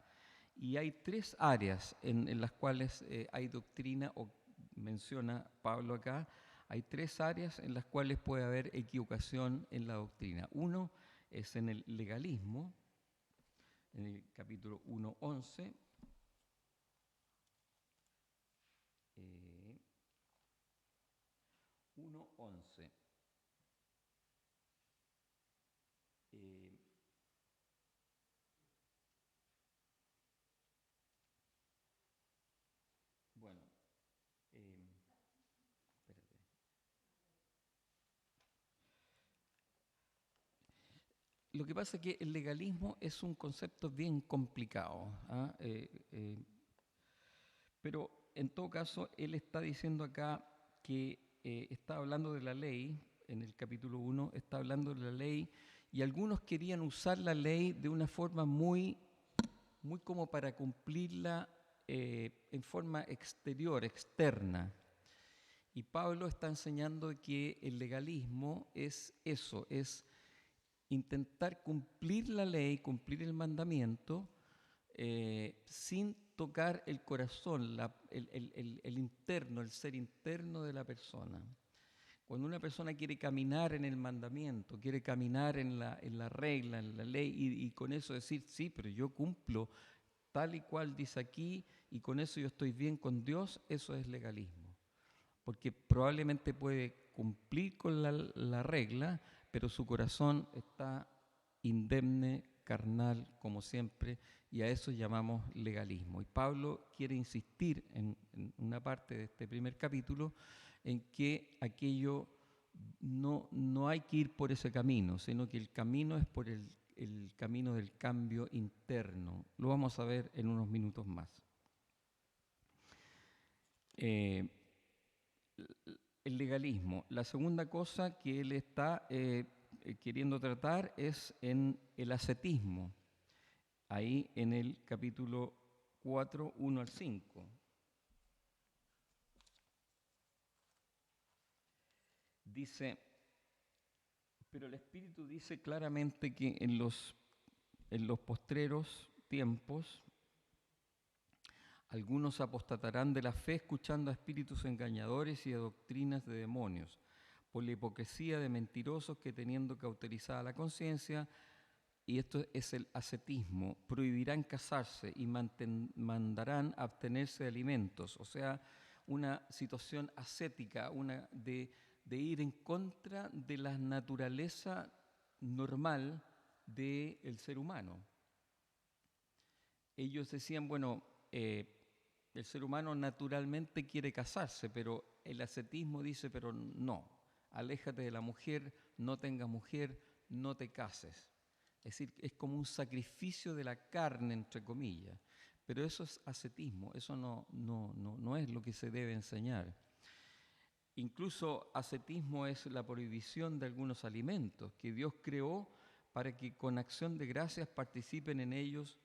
Y hay tres áreas en las cuales hay doctrina, o menciona Pablo acá, hay tres áreas en las cuales puede haber equivocación en la doctrina. Uno es en el legalismo, en el capítulo 1:11. 1:11. Bueno, espérate. Lo que pasa es que el legalismo es un concepto bien complicado, ¿ah? Pero en todo caso, él está diciendo acá que está hablando de la ley, en el capítulo 1, está hablando de la ley, y algunos querían usar la ley de una forma muy como para cumplirla en forma exterior, externa. Y Pablo está enseñando que el legalismo es eso, es intentar cumplir la ley, cumplir el mandamiento, sin tocar el corazón, el interno, el ser interno de la persona. Cuando una persona quiere caminar en el mandamiento, quiere caminar en la regla, en la ley, y con eso decir, sí, pero yo cumplo tal y cual dice aquí, y con eso yo estoy bien con Dios, eso es legalismo. Porque probablemente puede cumplir con la regla, pero su corazón está indemne, carnal, como siempre, y a eso llamamos legalismo. Y Pablo quiere insistir en una parte de este primer capítulo en que aquello no hay que ir por ese camino, sino que el camino es por el camino del cambio interno. Lo vamos a ver en unos minutos más. El legalismo. La segunda cosa que él está queriendo tratar es en el ascetismo, ahí en el capítulo 4, 1 al 5. Dice, pero el Espíritu dice claramente que en los postreros tiempos algunos apostatarán de la fe escuchando a espíritus engañadores y a doctrinas de demonios, por la hipocresía de mentirosos que teniendo cauterizada la conciencia, y esto es el ascetismo, prohibirán casarse y mandarán abstenerse de alimentos, o sea, una situación ascética, una de ir en contra de la naturaleza normal del ser humano. Ellos decían, bueno, el ser humano naturalmente quiere casarse, pero el ascetismo dice, pero no, aléjate de la mujer, no tengas mujer, no te cases. Es decir, es como un sacrificio de la carne, entre comillas. Pero eso es ascetismo, eso no es lo que se debe enseñar. Incluso ascetismo es la prohibición de algunos alimentos que Dios creó para que con acción de gracias participen en ellos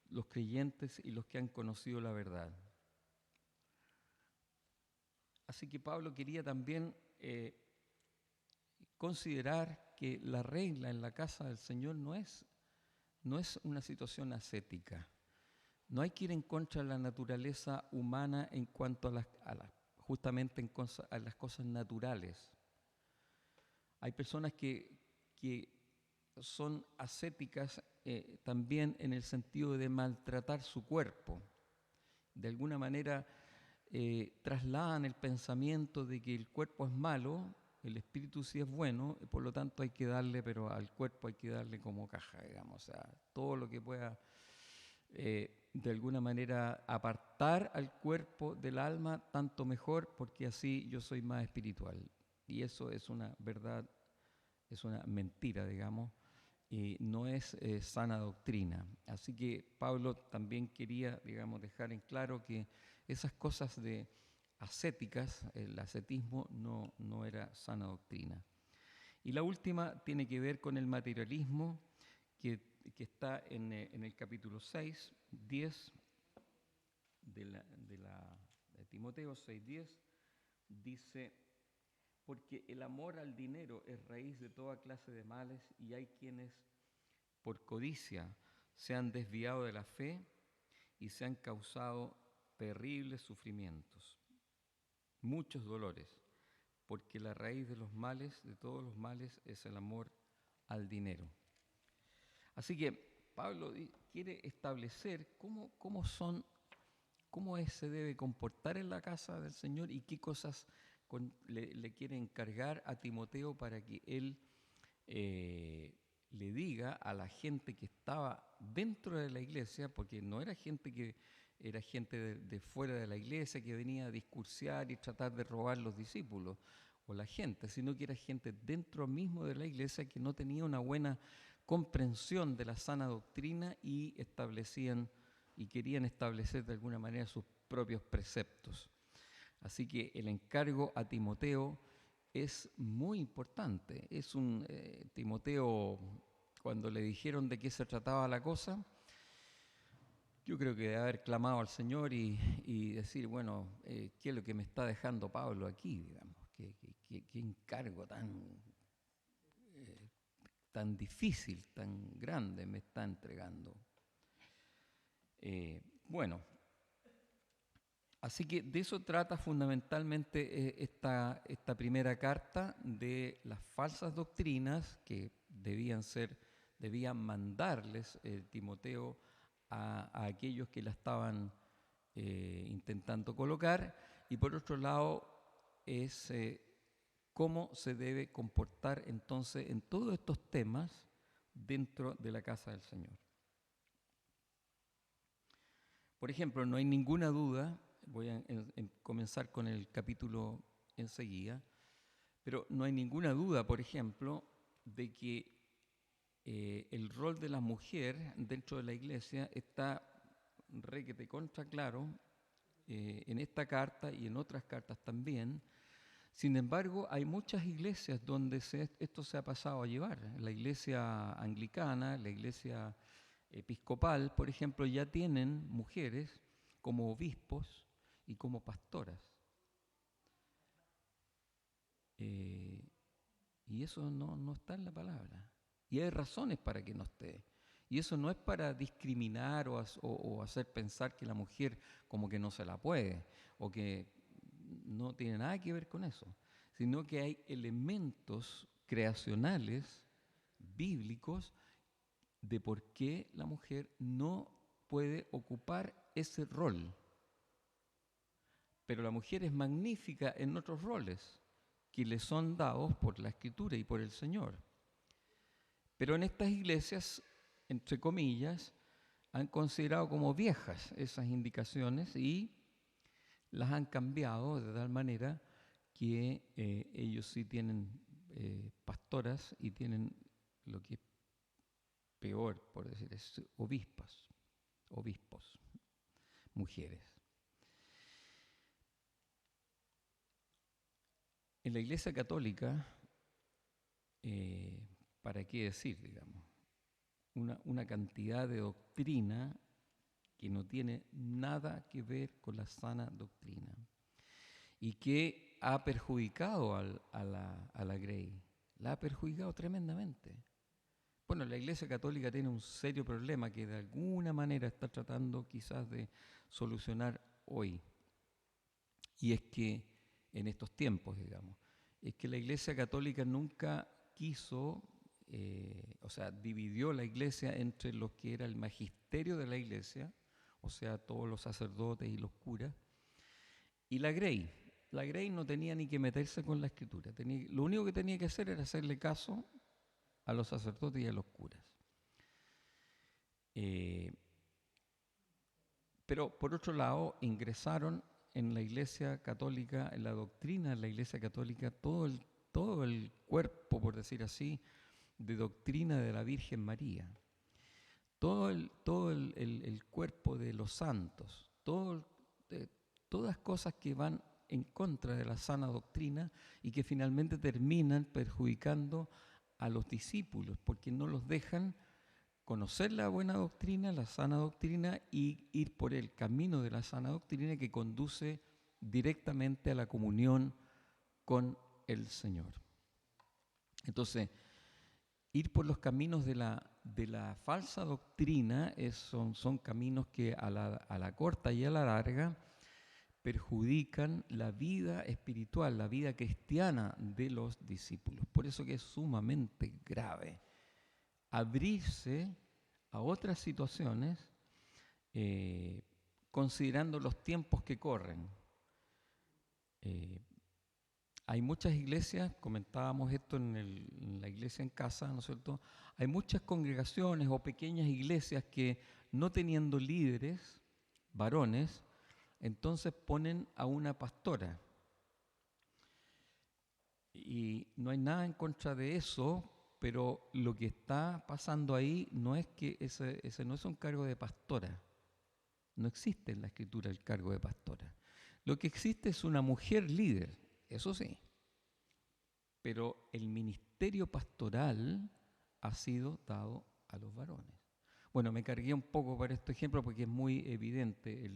los creyentes y los que han conocido la verdad. Así que Pablo quería también considerar que la regla en la casa del Señor no es una situación ascética. No hay que ir en contra de la naturaleza humana en cuanto justamente a las cosas naturales. Hay personas que son ascéticas también en el sentido de maltratar su cuerpo. De alguna manera trasladan el pensamiento de que el cuerpo es malo, el espíritu sí es bueno, por lo tanto hay que darle, pero al cuerpo hay que darle como caja, digamos, o sea, todo lo que pueda de alguna manera apartar al cuerpo del alma, tanto mejor, porque así yo soy más espiritual. Y eso es una verdad, es una mentira, digamos, y no es sana doctrina. Así que Pablo también quería, digamos, dejar en claro que esas cosas de ascéticas, el ascetismo no era sana doctrina. Y la última tiene que ver con el materialismo, que está en el capítulo 6, 10 de Timoteo 6, 10, dice, porque el amor al dinero es raíz de toda clase de males y hay quienes por codicia se han desviado de la fe y se han causado terribles sufrimientos, muchos dolores, porque la raíz de los males, de todos los males, es el amor al dinero. Así que Pablo quiere establecer cómo se debe comportar en la casa del Señor y qué cosas le quiere encargar a Timoteo para que él le diga a la gente que estaba dentro de la iglesia, porque no era gente que era gente de fuera de la iglesia que venía a discursiar y tratar de robar los discípulos o la gente, sino que era gente dentro mismo de la iglesia que no tenía una buena comprensión de la sana doctrina y querían establecer de alguna manera sus propios preceptos. Así que el encargo a Timoteo es muy importante. Timoteo, cuando le dijeron de qué se trataba la cosa, yo creo que debe haber clamado al Señor y decir, bueno, ¿qué es lo que me está dejando Pablo aquí, digamos? ¿Qué encargo tan tan difícil, tan grande me está entregando? Bueno, así que de eso trata fundamentalmente esta primera carta, de las falsas doctrinas que debían mandarles Timoteo a aquellos que la estaban intentando colocar, y por otro lado es cómo se debe comportar entonces en todos estos temas dentro de la casa del Señor. Por ejemplo, no hay ninguna duda, voy a comenzar con el capítulo enseguida, pero no hay ninguna duda, por ejemplo, de que el rol de la mujer dentro de la iglesia está requete contra claro en esta carta y en otras cartas también. Sin embargo, hay muchas iglesias donde esto se ha pasado a llevar. La iglesia anglicana, la iglesia episcopal, por ejemplo, ya tienen mujeres como obispos y como pastoras. Y eso no está en la palabra. Y hay razones para que no esté. Y eso no es para discriminar o hacer pensar que la mujer como que no se la puede, o que no tiene nada que ver con eso, sino que hay elementos creacionales, bíblicos, de por qué la mujer no puede ocupar ese rol. Pero la mujer es magnífica en otros roles que le son dados por la Escritura y por el Señor. Pero en estas iglesias, entre comillas, han considerado como viejas esas indicaciones y las han cambiado de tal manera que ellos sí tienen pastoras y tienen lo que es peor, por decir, es obispos, mujeres. En la Iglesia Católica, ¿para qué decir, digamos? Una cantidad de doctrina que no tiene nada que ver con la sana doctrina y que ha perjudicado a la Grey, la ha perjudicado tremendamente. Bueno, la Iglesia Católica tiene un serio problema que de alguna manera está tratando quizás de solucionar hoy, y es que en estos tiempos, digamos, es que la Iglesia Católica nunca quiso, dividió la Iglesia entre lo que era el magisterio de la Iglesia, o sea, todos los sacerdotes y los curas, y la Grey. La Grey no tenía ni que meterse con la Escritura, lo único que tenía que hacer era hacerle caso a los sacerdotes y a los curas. Pero por otro lado, ingresaron en la Iglesia Católica, en la doctrina de la Iglesia Católica, todo el cuerpo, por decir así, de doctrina de la Virgen María. Todo el cuerpo de los santos, todas cosas que van en contra de la sana doctrina y que finalmente terminan perjudicando a los discípulos, porque no los dejan conocer la buena doctrina, la sana doctrina, y ir por el camino de la sana doctrina que conduce directamente a la comunión con el Señor. Entonces, ir por los caminos de la falsa doctrina son caminos que a la corta y a la larga perjudican la vida espiritual, la vida cristiana de los discípulos. Por eso que es sumamente grave abrirse a otras situaciones considerando los tiempos que corren. Hay muchas iglesias, comentábamos esto en la iglesia en casa, ¿no es cierto? Hay muchas congregaciones o pequeñas iglesias que, no teniendo líderes, varones, entonces ponen a una pastora. Y no hay nada en contra de eso, pero lo que está pasando ahí no es que ese no es un cargo de pastora. No existe en la Escritura el cargo de pastora. Lo que existe es una mujer líder, eso sí. Pero el ministerio pastoral ha sido dado a los varones. Bueno, me cargué un poco para este ejemplo porque es muy evidente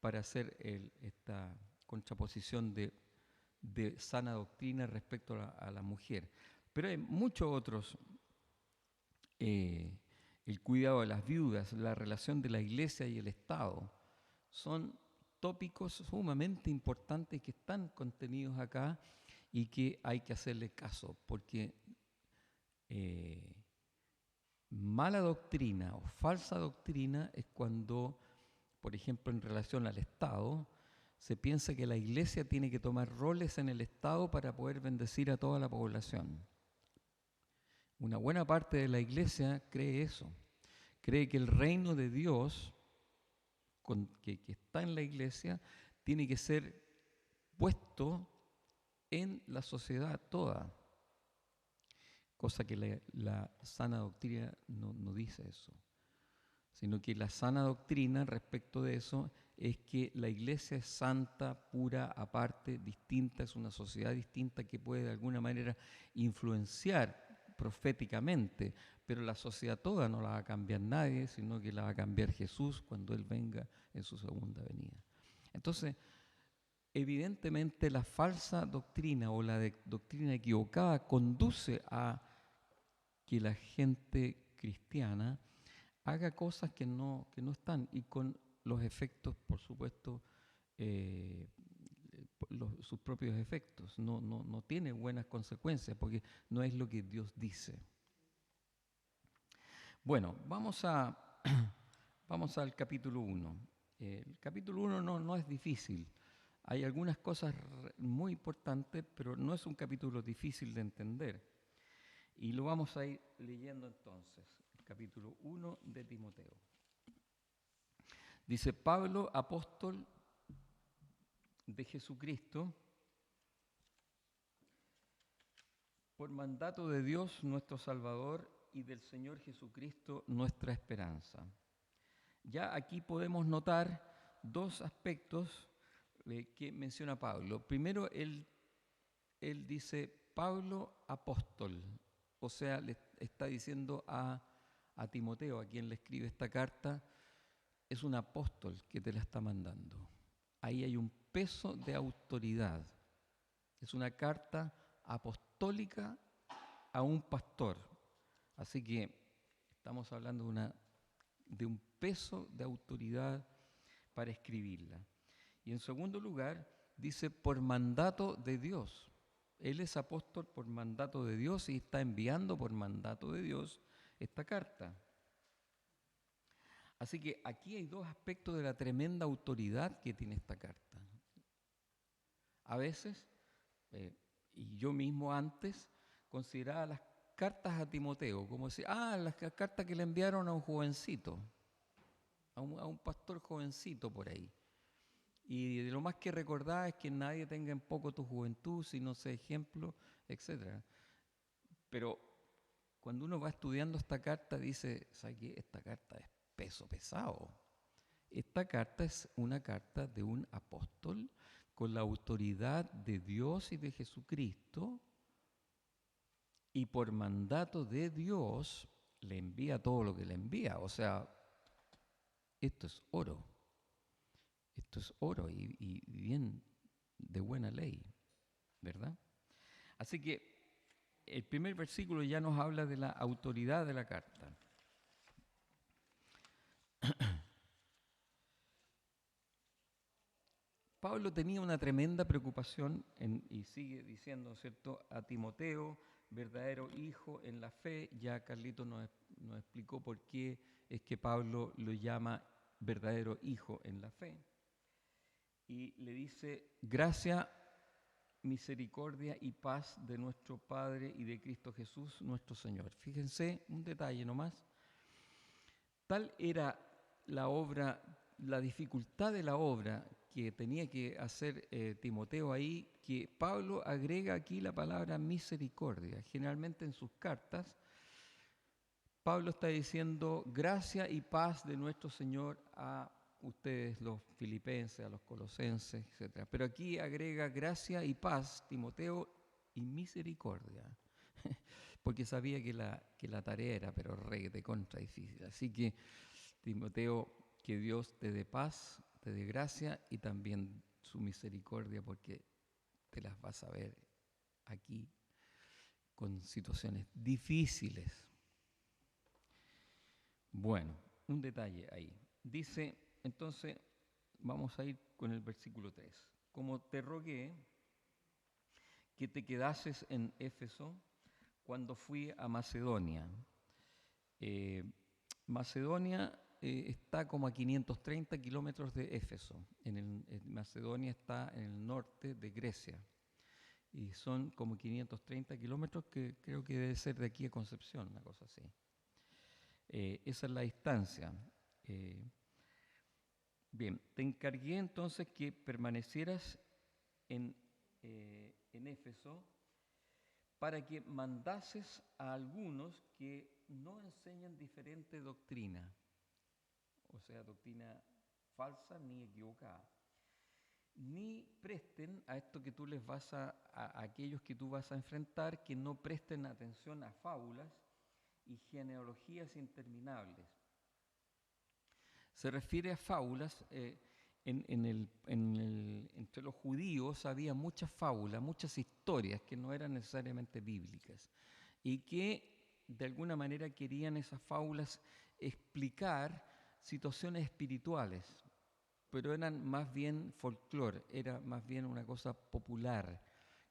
para hacer esta contraposición de sana doctrina respecto a la mujer. Pero hay muchos otros el cuidado de las viudas, la relación de la iglesia y el Estado. Son tópicos sumamente importantes que están contenidos acá y que hay que hacerle caso, porque mala doctrina o falsa doctrina es cuando, por ejemplo, en relación al Estado, se piensa que la iglesia tiene que tomar roles en el Estado para poder bendecir a toda la población. Una buena parte de la iglesia cree eso, cree que el reino de Dios que está en la iglesia tiene que ser puesto en la sociedad toda, cosa que la sana doctrina no dice eso, sino que la sana doctrina respecto de eso es que la iglesia es santa, pura, aparte, distinta, es una sociedad distinta que puede de alguna manera influenciar proféticamente, pero la sociedad toda no la va a cambiar nadie, sino que la va a cambiar Jesús cuando Él venga en su segunda venida. Entonces, evidentemente la falsa doctrina o la doctrina equivocada conduce a que la gente cristiana haga cosas que no están, y con los efectos, por supuesto, sus propios efectos. No tiene buenas consecuencias porque no es lo que Dios dice. Bueno, vamos al capítulo 1. El capítulo 1 no es difícil. Hay algunas cosas muy importantes, pero no es un capítulo difícil de entender. Y lo vamos a ir leyendo entonces. El capítulo 1 de Timoteo. Dice: Pablo, apóstol de Jesucristo, por mandato de Dios nuestro Salvador y del Señor Jesucristo nuestra esperanza. Ya aquí podemos notar dos aspectos que menciona Pablo. Primero, él dice Pablo apóstol, o sea, le está diciendo a Timoteo, a quien le escribe esta carta, es un apóstol que te la está mandando. Ahí hay un peso de autoridad. Es una carta apostólica a un pastor. Así que estamos hablando de un peso de autoridad para escribirla. Y en segundo lugar, dice por mandato de Dios. Él es apóstol por mandato de Dios y está enviando por mandato de Dios esta carta. Así que aquí hay dos aspectos de la tremenda autoridad que tiene esta carta. A veces, y yo mismo antes, consideraba las cartas a Timoteo como decir, las cartas que le enviaron a un jovencito, a un pastor jovencito por ahí. Y de lo más que recordaba es que nadie tenga en poco tu juventud, si no sé ejemplo, etc. Pero cuando uno va estudiando esta carta, dice, ¿sabe qué? Esta carta es peso pesado. Esta carta es una carta de un apóstol con la autoridad de Dios y de Jesucristo, y por mandato de Dios le envía todo lo que le envía. O sea, esto es oro. Esto es oro y bien de buena ley, ¿verdad? Así que el primer versículo ya nos habla de la autoridad de la carta. Pablo tenía una tremenda preocupación y sigue diciendo, ¿cierto?, a Timoteo, verdadero hijo en la fe. Ya Carlito nos explicó por qué es que Pablo lo llama verdadero hijo en la fe. Y le dice, gracia, misericordia y paz de nuestro Padre y de Cristo Jesús nuestro Señor. Fíjense, un detalle nomás. Tal era la obra, la dificultad de la obra que tenía que hacer Timoteo ahí, que Pablo agrega aquí la palabra misericordia. Generalmente en sus cartas, Pablo está diciendo gracia y paz de nuestro Señor a ustedes, los filipenses, a los colosenses, etc. Pero aquí agrega gracia y paz, Timoteo, y misericordia, porque sabía que la tarea era, pero de contra difícil. Así que, Timoteo, que Dios te dé paz, te dé gracia y también su misericordia, porque te las vas a ver aquí con situaciones difíciles. Bueno, un detalle ahí. Dice, entonces, vamos a ir con el versículo 3. Como te rogué que te quedases en Éfeso cuando fui a Macedonia. Macedonia está como a 530 kilómetros de Éfeso. Macedonia está en el norte de Grecia. Y son como 530 kilómetros que creo que debe ser de aquí a Concepción, una cosa así. Esa es la distancia. Bien, te encargué entonces que permanecieras en Éfeso para que mandases a algunos que no enseñan diferente doctrina, o sea, doctrina falsa ni equivocada, ni presten a esto que tú les vas a aquellos que tú vas a enfrentar, que no presten atención a fábulas y genealogías interminables. Se refiere a fábulas. Entre los judíos había muchas fábulas, muchas historias que no eran necesariamente bíblicas y que de alguna manera querían esas fábulas explicar situaciones espirituales, pero eran más bien folclore, era más bien una cosa popular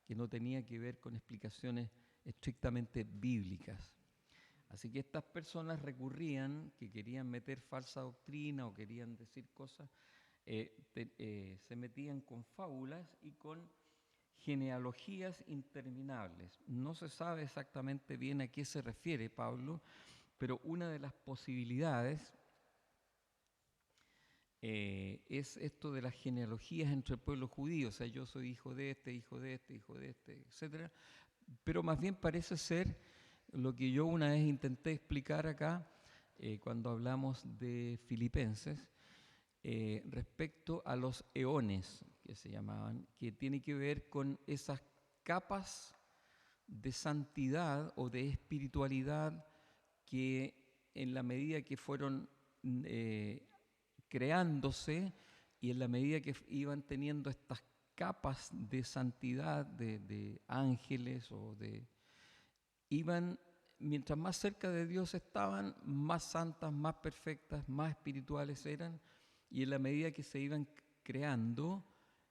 que no tenía que ver con explicaciones estrictamente bíblicas. Así que estas personas recurrían, que querían meter falsa doctrina o querían decir cosas, se metían con fábulas y con genealogías interminables. No se sabe exactamente bien a qué se refiere Pablo, pero una de las posibilidades es esto de las genealogías entre el pueblo judío, o sea, yo soy hijo de este, hijo de este, hijo de este, etc. Pero más bien parece ser lo que yo una vez intenté explicar acá, cuando hablamos de Filipenses, respecto a los eones, que se llamaban, que tiene que ver con esas capas de santidad o de espiritualidad que en la medida que fueron creándose y en la medida que iban teniendo estas capas de santidad de ángeles mientras más cerca de Dios estaban, más santas, más perfectas, más espirituales eran, y en la medida que se iban creando,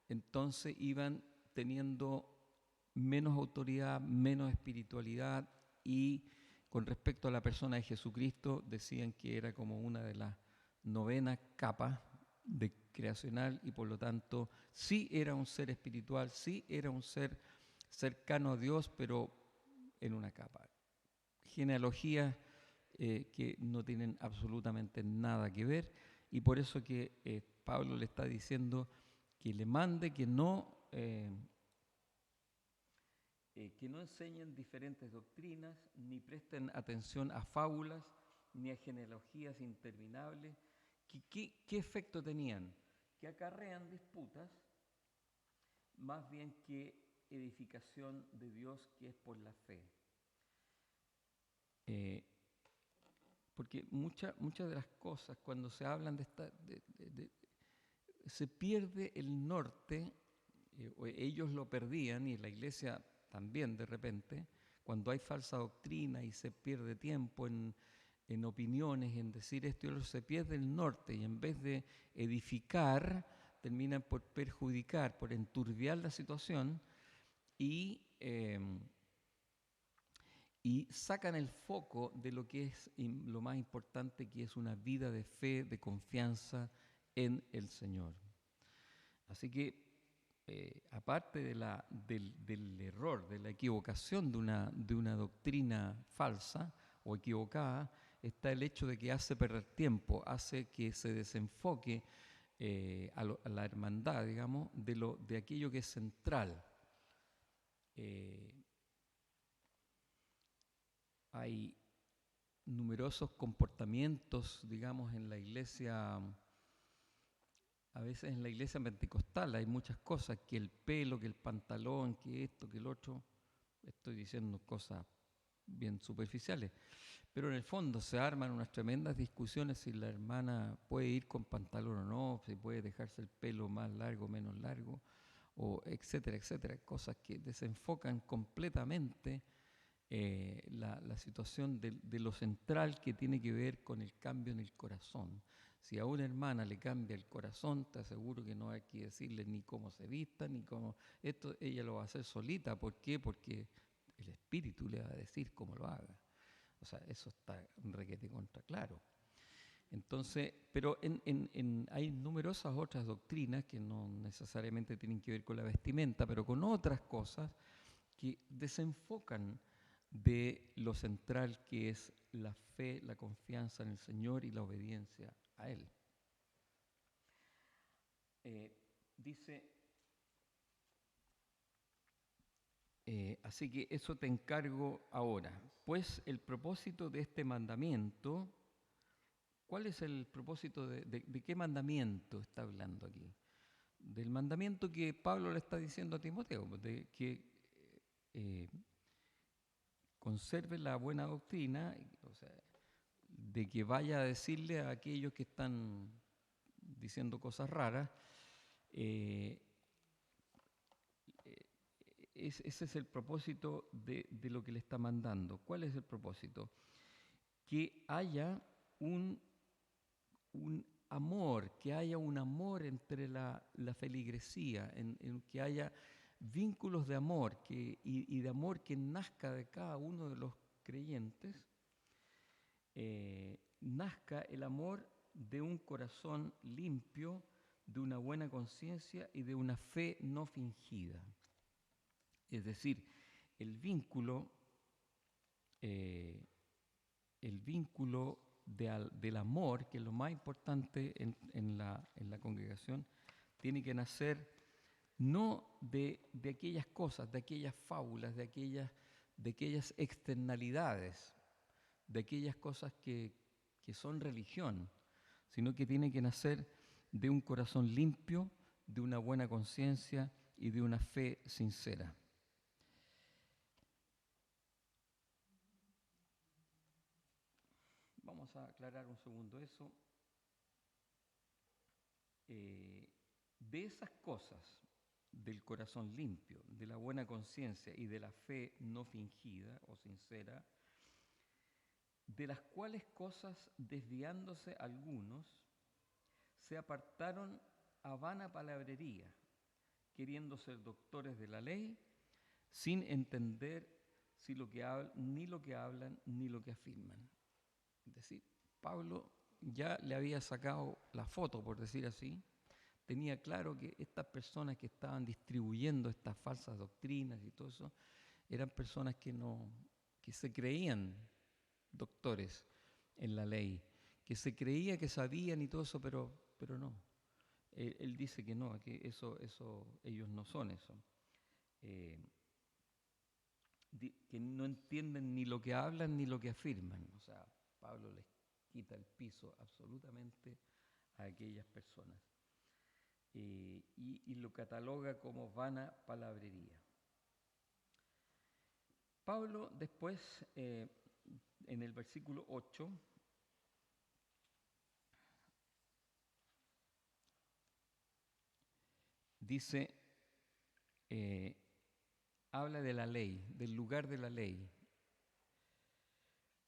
entonces iban teniendo menos autoridad, menos espiritualidad, y con respecto a la persona de Jesucristo decían que era como una de las 9 capas de creacional, y por lo tanto sí era un ser espiritual, sí era un ser cercano a Dios, pero en una capa. Genealogías que no tienen absolutamente nada que ver, y por eso que Pablo le está diciendo que le mande que no enseñen diferentes doctrinas, ni presten atención a fábulas, ni a genealogías interminables. ¿Qué efecto tenían? Que acarrean disputas, más bien que edificación de Dios, que es por la fe. Porque muchas de las cosas, cuando se hablan se pierde el norte, ellos lo perdían, y la iglesia también de repente, cuando hay falsa doctrina y se pierde tiempo en opiniones, en decir esto y lo otro, se pierde el norte, y en vez de edificar, terminan por perjudicar, por enturbiar la situación, y sacan el foco de lo que es lo más importante, que es una vida de fe, de confianza en el Señor. Así que, aparte del error, de la equivocación de una doctrina falsa o equivocada, está el hecho de que hace perder tiempo, hace que se desenfoque a la hermandad, digamos, de aquello que es central. Hay numerosos comportamientos, digamos, en la iglesia, a veces en la iglesia pentecostal hay muchas cosas, que el pelo, que el pantalón, que esto, que el otro. Estoy diciendo cosas bien superficiales, pero en el fondo se arman unas tremendas discusiones si la hermana puede ir con pantalón o no, si puede dejarse el pelo más largo o menos largo, o etcétera, etcétera, cosas que desenfocan completamente la situación de lo central que tiene que ver con el cambio en el corazón. Si a una hermana le cambia el corazón, te aseguro que no hay que decirle ni cómo se vista, ni cómo... Esto ella lo va a hacer solita. ¿Por qué? Porque el Espíritu le va a decir cómo lo haga. O sea, eso está requete contra claro. Entonces, pero hay numerosas otras doctrinas que no necesariamente tienen que ver con la vestimenta, pero con otras cosas que desenfocan de lo central que es la fe, la confianza en el Señor y la obediencia a Él. Dice, así que eso te encargo ahora. Pues el propósito de este mandamiento, ¿cuál es el propósito de qué mandamiento está hablando aquí? Del mandamiento que Pablo le está diciendo a Timoteo, de que conserve la buena doctrina, o sea, de que vaya a decirle a aquellos que están diciendo cosas raras, ese es el propósito de lo que le está mandando. ¿Cuál es el propósito? Que haya un amor, que haya un amor entre la feligresía, en que haya vínculos de amor y de amor que nazca de cada uno de los creyentes, nazca el amor de un corazón limpio, de una buena conciencia y de una fe no fingida. Es decir, el vínculo del amor, que es lo más importante en la congregación, tiene que nacer no de aquellas cosas, de aquellas fábulas, de aquellas externalidades, de aquellas cosas que son religión, sino que tiene que nacer de un corazón limpio, de una buena conciencia y de una fe sincera. Vamos a aclarar un segundo eso. De esas cosas, del corazón limpio, de la buena conciencia y de la fe no fingida o sincera, de las cuales cosas, desviándose algunos, se apartaron a vana palabrería, queriendo ser doctores de la ley, sin entender ni lo que hablan ni lo que afirman. Es decir, Pablo ya le había sacado la foto, por decir así, tenía claro que estas personas que estaban distribuyendo estas falsas doctrinas y todo eso, eran personas que se creían doctores en la ley, que se creía que sabían y todo eso, pero no. Él dice que no, que eso ellos no son eso. Que no entienden ni lo que hablan ni lo que afirman. O sea, Pablo les quita el piso absolutamente a aquellas personas. Y lo cataloga como vana palabrería. Pablo después, en el versículo 8, dice, habla de la ley, del lugar de la ley.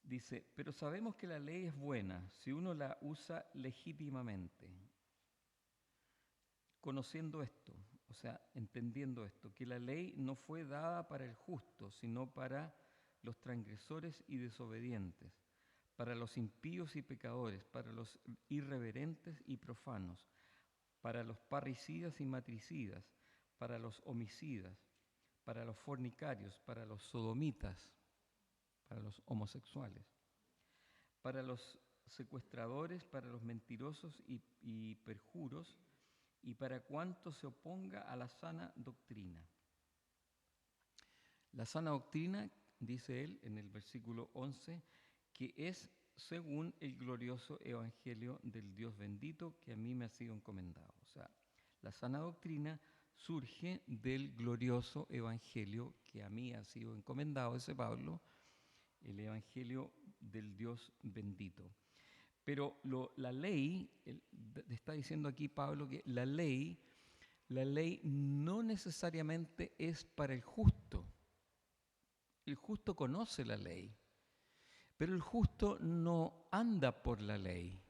Dice, pero sabemos que la ley es buena si uno la usa legítimamente, conociendo esto, o sea, entendiendo esto, que la ley no fue dada para el justo, sino para los transgresores y desobedientes, para los impíos y pecadores, para los irreverentes y profanos, para los parricidas y matricidas, para los homicidas, para los fornicarios, para los sodomitas, para los homosexuales, para los secuestradores, para los mentirosos y perjuros, y para cuanto se oponga a la sana doctrina. La sana doctrina, dice él en el versículo 11, que es según el glorioso evangelio del Dios bendito que a mí me ha sido encomendado. O sea, la sana doctrina surge del glorioso evangelio que a mí ha sido encomendado, dice Pablo, el evangelio del Dios bendito. Pero la ley, está diciendo aquí Pablo que la ley no necesariamente es para el justo. El justo conoce la ley, pero el justo no anda por la ley,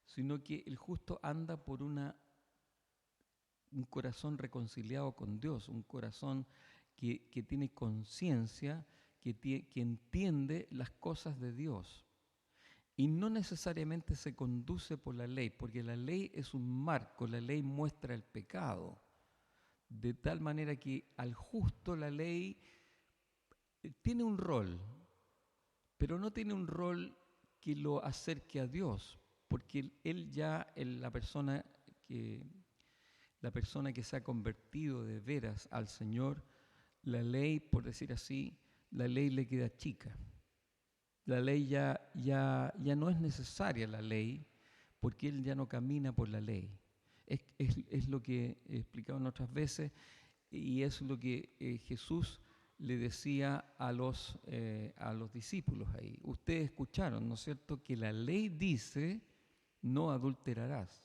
sino que el justo anda por un corazón reconciliado con Dios, un corazón que tiene conciencia, que entiende las cosas de Dios. Y no necesariamente se conduce por la ley, porque la ley es un marco, la ley muestra el pecado. De tal manera que al justo la ley tiene un rol, pero no tiene un rol que lo acerque a Dios, porque la persona que se ha convertido de veras al Señor, la ley, por decir así, la ley le queda chica. La ley ya no es necesaria la ley, porque él ya no camina por la ley. Es lo que he explicado en otras veces, y es lo que Jesús le decía a los discípulos ahí. Ustedes escucharon, ¿no es cierto?, que la ley dice, no adulterarás.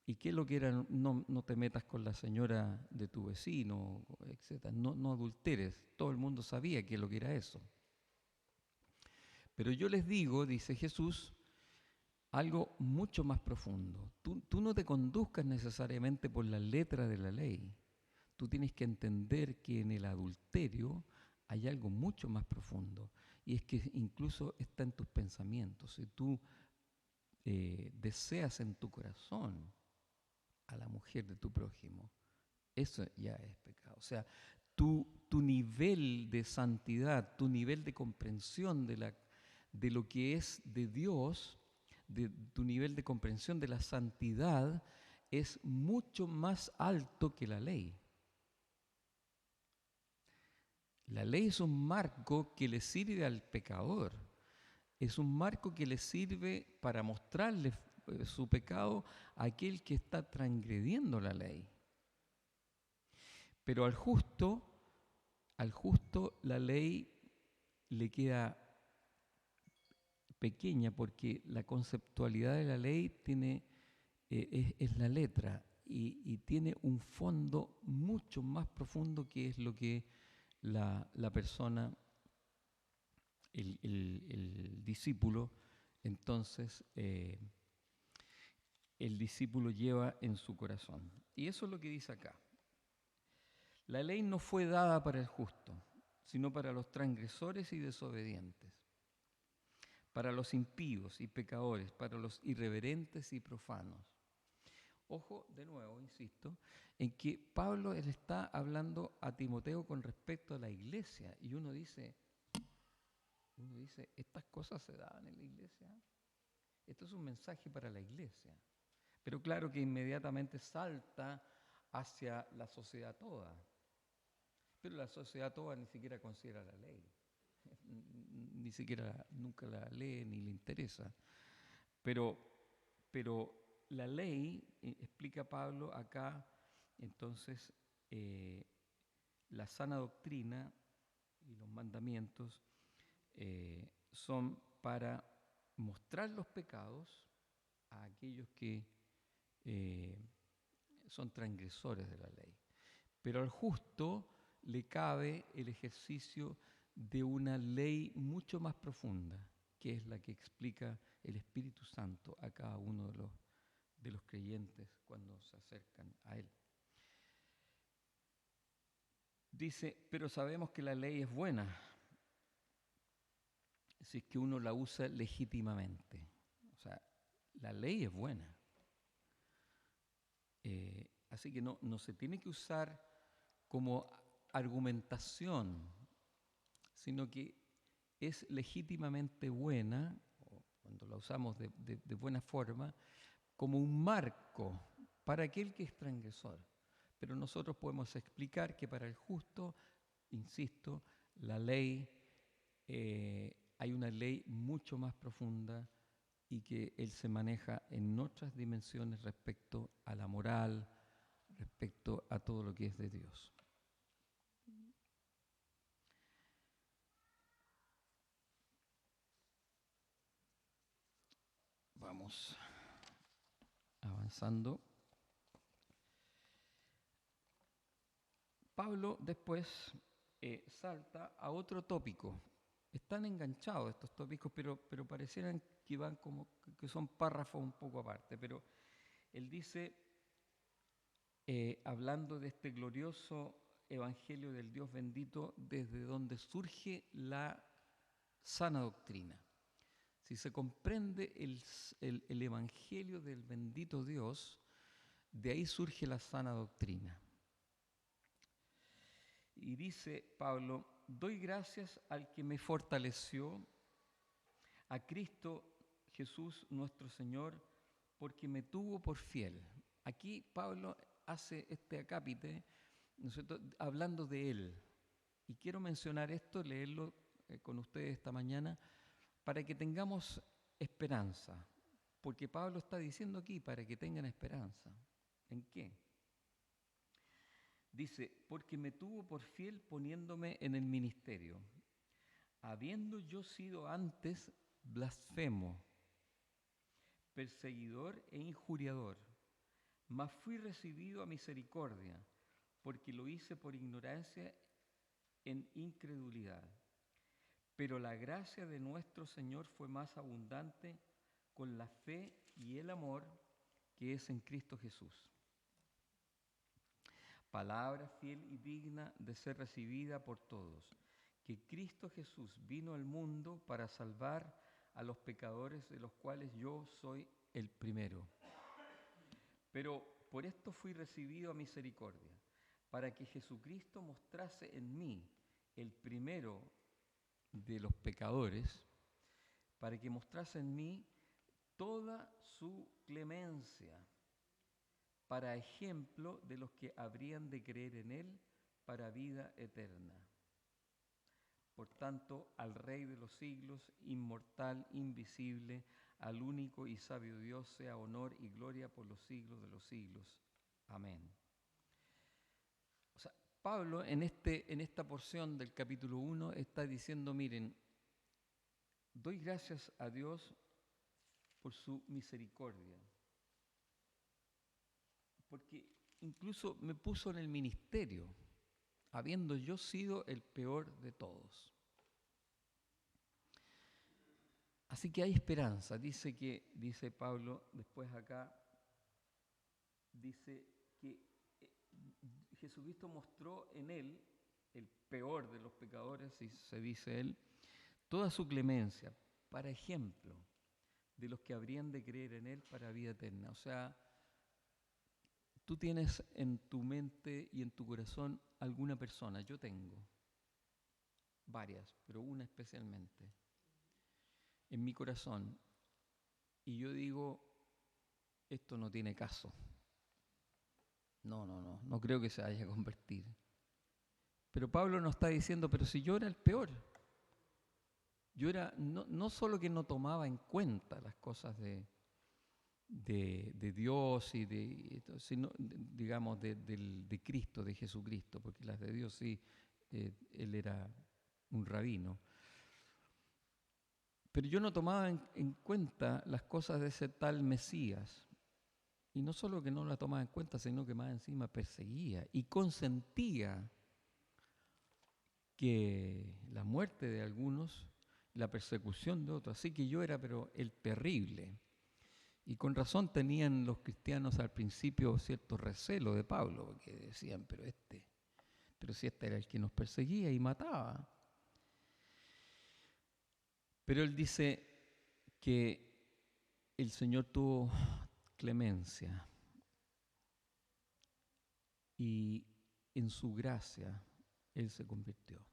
¿Y qué es lo que era? No te metas con la señora de tu vecino, etc. No adulteres. Todo el mundo sabía qué es lo que era eso. Pero yo les digo, dice Jesús, algo mucho más profundo. Tú no te conduzcas necesariamente por la letra de la ley. Tú tienes que entender que en el adulterio hay algo mucho más profundo. Y es que incluso está en tus pensamientos. Si tú deseas en tu corazón a la mujer de tu prójimo, eso ya es pecado. O sea, tu nivel de santidad, tu nivel de comprensión de lo que es de Dios, tu nivel de comprensión de la santidad es mucho más alto que la ley. La ley es un marco que le sirve al pecador, es un marco que le sirve para mostrarle su pecado a aquel que está transgrediendo la ley. Pero al justo la ley le queda pequeña, porque la conceptualidad de la ley es la letra y tiene un fondo mucho más profundo, que es lo que la persona, el discípulo, entonces el discípulo lleva en su corazón. Y eso es lo que dice acá. La ley no fue dada para el justo, sino para los transgresores y desobedientes, para los impíos y pecadores, para los irreverentes y profanos. Ojo, de nuevo, insisto, en que Pablo le está hablando a Timoteo con respecto a la iglesia, y uno dice, ¿estas cosas se daban en la iglesia? Esto es un mensaje para la iglesia. Pero claro que inmediatamente salta hacia la sociedad toda. Pero la sociedad toda ni siquiera considera la ley. Ni siquiera nunca la lee ni le interesa. Pero la ley, explica Pablo acá, entonces, la sana doctrina y los mandamientos son para mostrar los pecados a aquellos que son transgresores de la ley. Pero al justo le cabe el ejercicio de una ley mucho más profunda, que es la que explica el Espíritu Santo a cada uno de los creyentes cuando se acercan a Él. Dice, pero sabemos que la ley es buena si es que uno la usa legítimamente. O sea, la ley es buena. Así que no se tiene que usar como argumentación, sino que es legítimamente buena, cuando la usamos de buena forma, como un marco para aquel que es transgresor. Pero nosotros podemos explicar que para el justo, insisto, la ley, hay una ley mucho más profunda y que él se maneja en otras dimensiones respecto a la moral, respecto a todo lo que es de Dios. Vamos avanzando. Pablo después salta a otro tópico. Están enganchados estos tópicos, pero parecieran que van como que son párrafos un poco aparte. Pero él dice, hablando de este glorioso evangelio del Dios bendito, desde donde surge la sana doctrina. Si se comprende el evangelio del bendito Dios, de ahí surge la sana doctrina. Y dice Pablo, doy gracias al que me fortaleció, a Cristo Jesús nuestro Señor, porque me tuvo por fiel. Aquí Pablo hace este acápite, ¿no es cierto?, hablando de él. Y quiero mencionar esto, leerlo con ustedes esta mañana, para que tengamos esperanza. Porque Pablo está diciendo aquí, para que tengan esperanza. ¿En qué? Dice, porque me tuvo por fiel poniéndome en el ministerio, habiendo yo sido antes blasfemo, perseguidor e injuriador, mas fui recibido a misericordia, porque lo hice por ignorancia en incredulidad. Pero la gracia de nuestro Señor fue más abundante con la fe y el amor que es en Cristo Jesús. Palabra fiel y digna de ser recibida por todos, que Cristo Jesús vino al mundo para salvar a los pecadores, de los cuales yo soy el primero. Pero por esto fui recibido a misericordia, para que Jesucristo mostrase en mí, el primero de los pecadores, para que mostrase en mí toda su clemencia, para ejemplo de los que habrían de creer en Él para vida eterna. Por tanto, al Rey de los siglos, inmortal, invisible, al único y sabio Dios, sea honor y gloria por los siglos de los siglos. Amén. O sea, Pablo en esta porción del capítulo 1 está diciendo, miren, doy gracias a Dios por su misericordia, porque incluso me puso en el ministerio, habiendo yo sido el peor de todos. Así que hay esperanza. Dice Pablo, después acá, dice que Jesucristo mostró en él, el peor de los pecadores, si se dice él, toda su clemencia, para ejemplo de los que habrían de creer en él para vida eterna. O sea, tú tienes en tu mente y en tu corazón alguna persona, yo tengo varias, pero una especialmente, en mi corazón, y yo digo, esto no tiene caso. No creo que se vaya a convertir. Pero Pablo nos está diciendo, pero si yo era el peor, yo era, no solo que no tomaba en cuenta las cosas de Dios y sino, digamos, de Cristo, de Jesucristo, porque las de Dios sí, él era un rabino. Pero yo no tomaba en cuenta las cosas de ese tal Mesías. Y no solo que no la tomaba en cuenta, sino que más encima perseguía y consentía que la muerte de algunos, la persecución de otros. Así que yo era pero el terrible. Y con razón tenían los cristianos al principio cierto recelo de Pablo, porque decían, pero si este era el que nos perseguía y mataba. Pero él dice que el Señor tuvo clemencia y en su gracia Él se convirtió.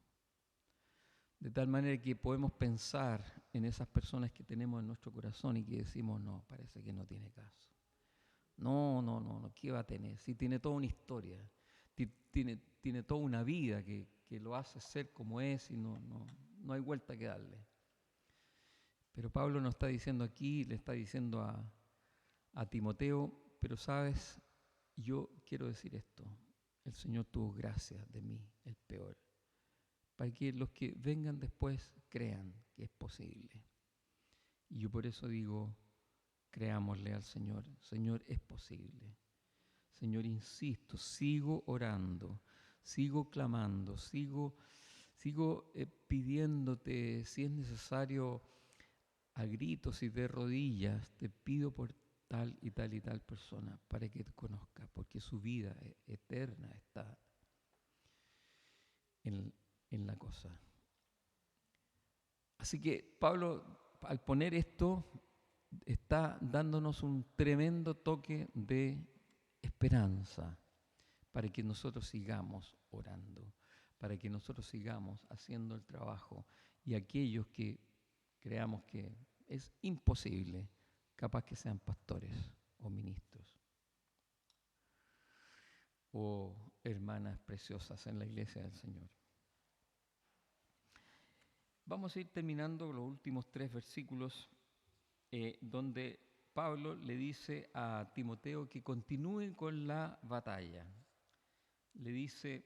De tal manera que podemos pensar en esas personas que tenemos en nuestro corazón y que decimos, no, parece que no tiene caso. No, ¿qué va a tener? Si tiene toda una historia, tiene toda una vida que lo hace ser como es y no hay vuelta que darle. Pero Pablo nos está diciendo aquí, le está diciendo a Timoteo, pero sabes, yo quiero decir esto, el Señor tuvo gracia de mí, el peor, para que los que vengan después crean que es posible. Y yo por eso digo, creámosle al Señor, Señor, es posible. Señor, insisto, sigo orando, sigo clamando, sigo pidiéndote, si es necesario, a gritos y de rodillas, te pido por tal y tal y tal persona para que te conozca, porque su vida eterna está en la cosa. Así que Pablo, al poner esto, está dándonos un tremendo toque de esperanza para que nosotros sigamos orando, para que nosotros sigamos haciendo el trabajo, y aquellos que creamos que es imposible, capaz que sean pastores o ministros o hermanas preciosas en la iglesia del Señor. Vamos a ir terminando los últimos 3 versículos donde Pablo le dice a Timoteo que continúe con la batalla. Le dice: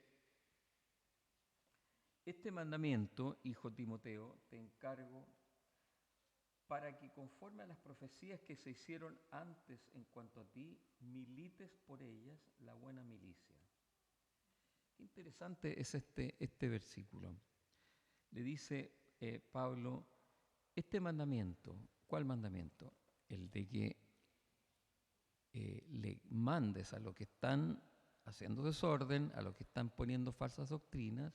este mandamiento, hijo Timoteo, te encargo para que conforme a las profecías que se hicieron antes en cuanto a ti, milites por ellas la buena milicia. Qué interesante es este versículo. Le dice Pablo, este mandamiento, ¿cuál mandamiento? El de que le mandes a los que están haciendo desorden, a los que están poniendo falsas doctrinas,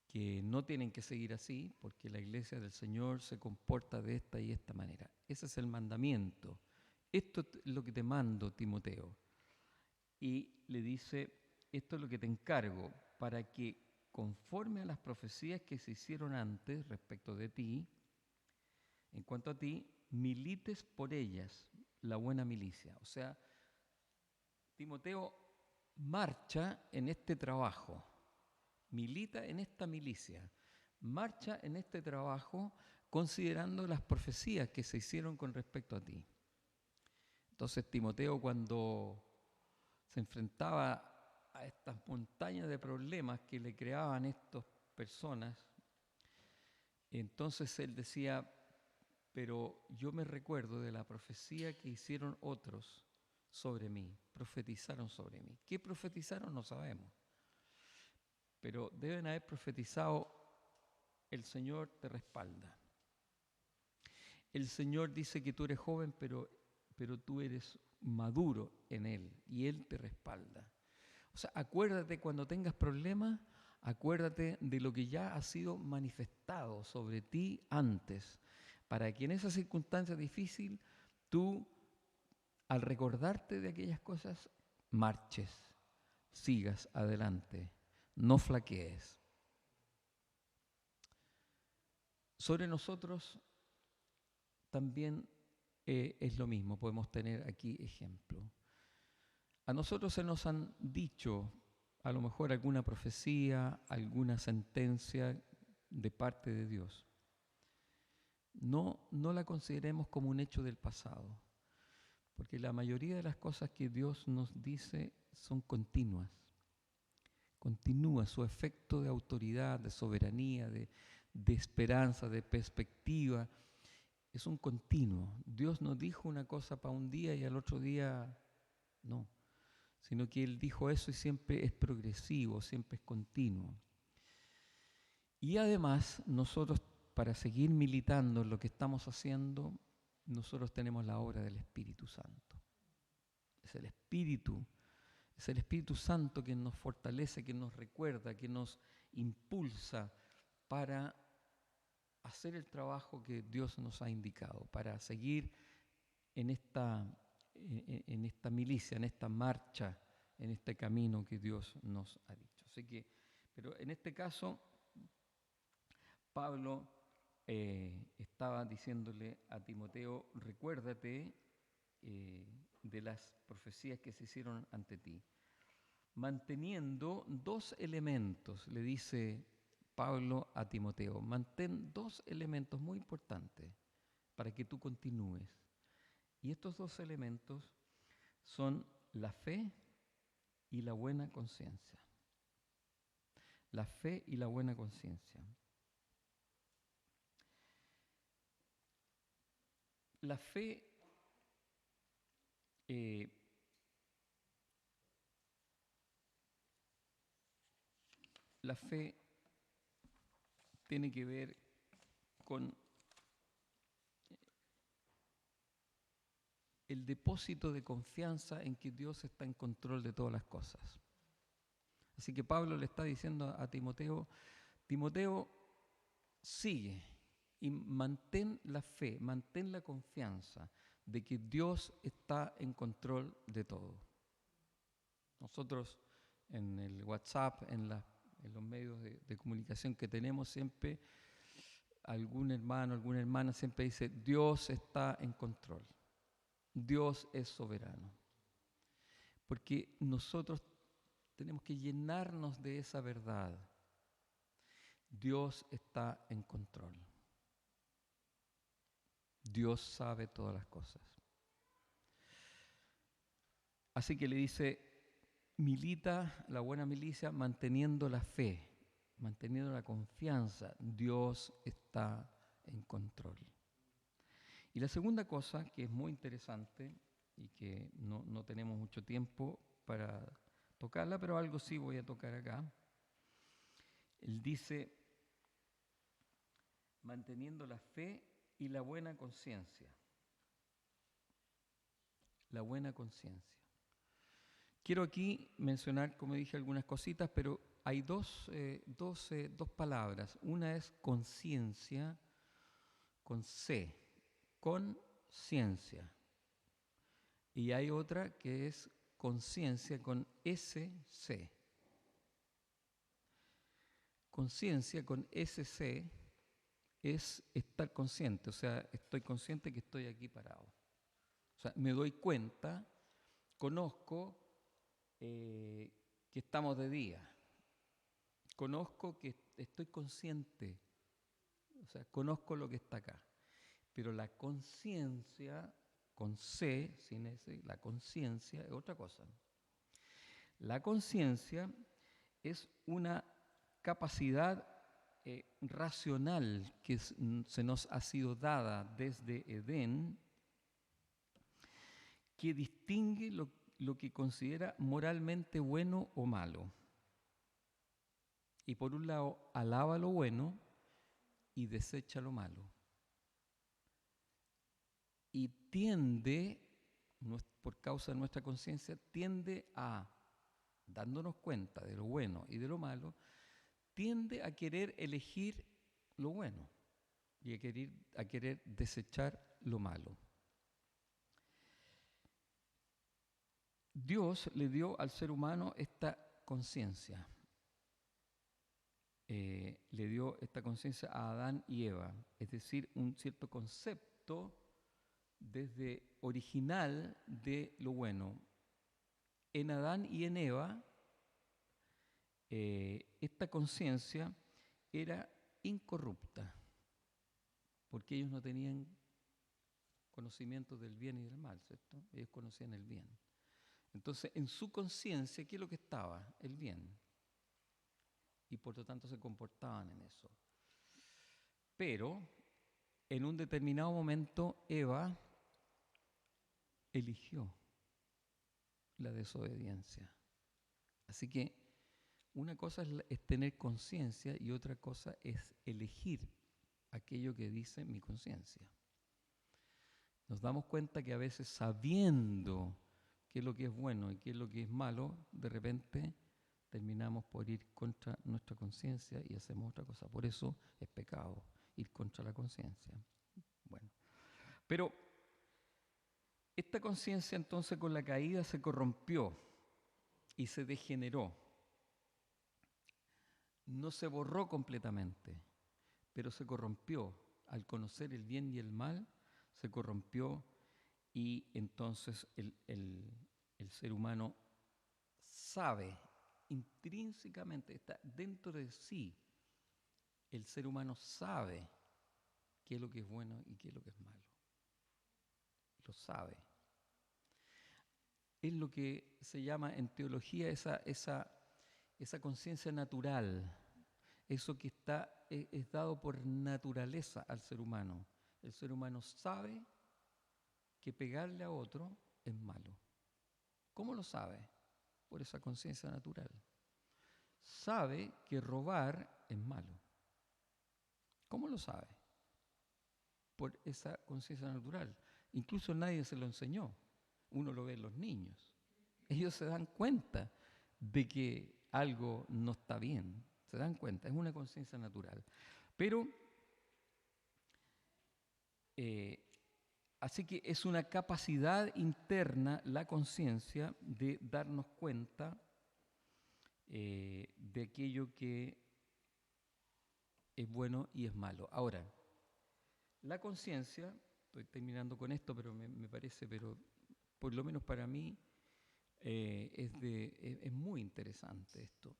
que no tienen que seguir así, porque la iglesia del Señor se comporta de esta y esta manera. Ese es el mandamiento. Esto es lo que te mando, Timoteo. Y le dice, esto es lo que te encargo, para que conforme a las profecías que se hicieron antes respecto de ti, en cuanto a ti, milites por ellas la buena milicia. O sea, Timoteo marcha en este trabajo, milita en esta milicia, marcha en este trabajo considerando las profecías que se hicieron con respecto a ti. Entonces Timoteo, cuando se enfrentaba a estas montañas de problemas que le creaban estas personas, entonces él decía, pero yo me recuerdo de la profecía que hicieron otros sobre mí, profetizaron sobre mí. ¿Qué profetizaron? No sabemos. Pero deben haber profetizado, el Señor te respalda. El Señor dice que tú eres joven, pero tú eres maduro en Él y Él te respalda. O sea, acuérdate cuando tengas problemas, acuérdate de lo que ya ha sido manifestado sobre ti antes, para que en esa circunstancia difícil tú, al recordarte de aquellas cosas, marches, sigas adelante, no flaquees. Sobre nosotros también es lo mismo, podemos tener aquí ejemplo. A nosotros se nos han dicho, a lo mejor alguna profecía, alguna sentencia de parte de Dios. No la consideremos como un hecho del pasado, porque la mayoría de las cosas que Dios nos dice son continuas. Continúa su efecto de autoridad, de soberanía, de esperanza, de perspectiva. Es un continuo. Dios no dijo una cosa para un día y al otro día no, sino que Él dijo eso y siempre es progresivo, siempre es continuo. Y además, nosotros, para seguir militando en lo que estamos haciendo, nosotros tenemos la obra del Espíritu Santo. Es el Espíritu Santo que nos fortalece, que nos recuerda, que nos impulsa para hacer el trabajo que Dios nos ha indicado, para seguir en esta milicia, en esta marcha, en este camino que Dios nos ha dicho. Así que, pero en este caso, Pablo estaba diciéndole a Timoteo, recuérdate de las profecías que se hicieron ante ti, manteniendo 2 elementos, le dice Pablo a Timoteo, mantén 2 elementos muy importantes para que tú continúes. Y estos 2 elementos son la fe y la buena conciencia. La fe y la buena conciencia. La fe la fe tiene que ver con el depósito de confianza en que Dios está en control de todas las cosas. Así que Pablo le está diciendo a Timoteo, Timoteo, sigue y mantén la fe, mantén la confianza de que Dios está en control de todo. Nosotros en el WhatsApp, en los medios de comunicación que tenemos, siempre algún hermano, alguna hermana siempre dice, Dios está en control, Dios es soberano. Porque nosotros tenemos que llenarnos de esa verdad. Dios está en control. Dios sabe todas las cosas. Así que le dice, milita la buena milicia manteniendo la fe, manteniendo la confianza. Dios está en control. Y la segunda cosa que es muy interesante y que no tenemos mucho tiempo para tocarla, pero algo sí voy a tocar acá. Él dice, manteniendo la fe y la buena conciencia. La buena conciencia. Quiero aquí mencionar, como dije, algunas cositas, pero hay dos palabras. Una es conciencia, con C, conciencia. Y hay otra que es conciencia con SC. Conciencia con SC es estar consciente, o sea, estoy consciente que estoy aquí parado. O sea, me doy cuenta, conozco que estamos de día, conozco que estoy consciente, o sea, conozco lo que está acá. Pero la conciencia, con C, sin S, la conciencia es otra cosa. La conciencia es una capacidad racional que se nos ha sido dada desde Edén, que distingue lo que considera moralmente bueno o malo. Y por un lado, alaba lo bueno y desecha lo malo. Y tiende, por causa de nuestra conciencia, tiende a, dándonos cuenta de lo bueno y de lo malo, tiende a querer elegir lo bueno y a querer desechar lo malo. Dios le dio al ser humano esta conciencia. Le dio esta conciencia a Adán y Eva, es decir, un cierto concepto desde original de lo bueno. En Adán y en Eva, esta conciencia era incorrupta, porque ellos no tenían conocimiento del bien y del mal, ¿cierto? Ellos conocían el bien. Entonces, en su conciencia, ¿qué es lo que estaba? El bien. Y por lo tanto se comportaban en eso. Pero, en un determinado momento, Eva eligió la desobediencia. Así que una cosa es tener conciencia y otra cosa es elegir aquello que dice mi conciencia. Nos damos cuenta que a veces, sabiendo qué es lo que es bueno y qué es lo que es malo, de repente terminamos por ir contra nuestra conciencia y hacemos otra cosa. Por eso es pecado, ir contra la conciencia. Bueno, pero esta conciencia entonces con la caída se corrompió y se degeneró. No se borró completamente, pero se corrompió. Al conocer el bien y el mal, se corrompió y entonces el ser humano sabe intrínsecamente, está dentro de sí, el ser humano sabe qué es lo que es bueno y qué es lo que es malo. Lo sabe. Es lo que se llama en teología esa conciencia natural, eso que es dado por naturaleza al ser humano. El ser humano sabe que pegarle a otro es malo. ¿Cómo lo sabe? Por esa conciencia natural. sabe que robar es malo. ¿Cómo lo sabe? Por esa conciencia natural. Incluso nadie se lo enseñó. Uno lo ve en los niños. Ellos se dan cuenta de que algo no está bien. Se dan cuenta, es una conciencia natural. Pero, así que es una capacidad interna, la conciencia, de darnos cuenta de aquello que es bueno y es malo. Ahora, la conciencia, estoy terminando con esto, pero me parece, pero por lo menos para mí, es muy interesante esto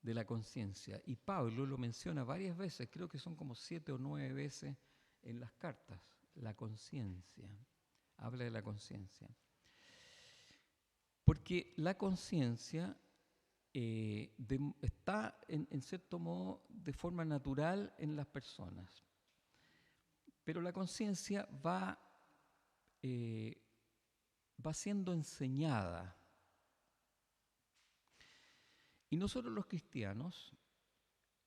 de la conciencia. Y Pablo lo menciona varias veces, creo que son como 7 o 9 veces en las cartas. La conciencia, habla de la conciencia. Porque la conciencia está, en cierto modo, de forma natural en las personas. Pero la conciencia va siendo enseñada. Y nosotros los cristianos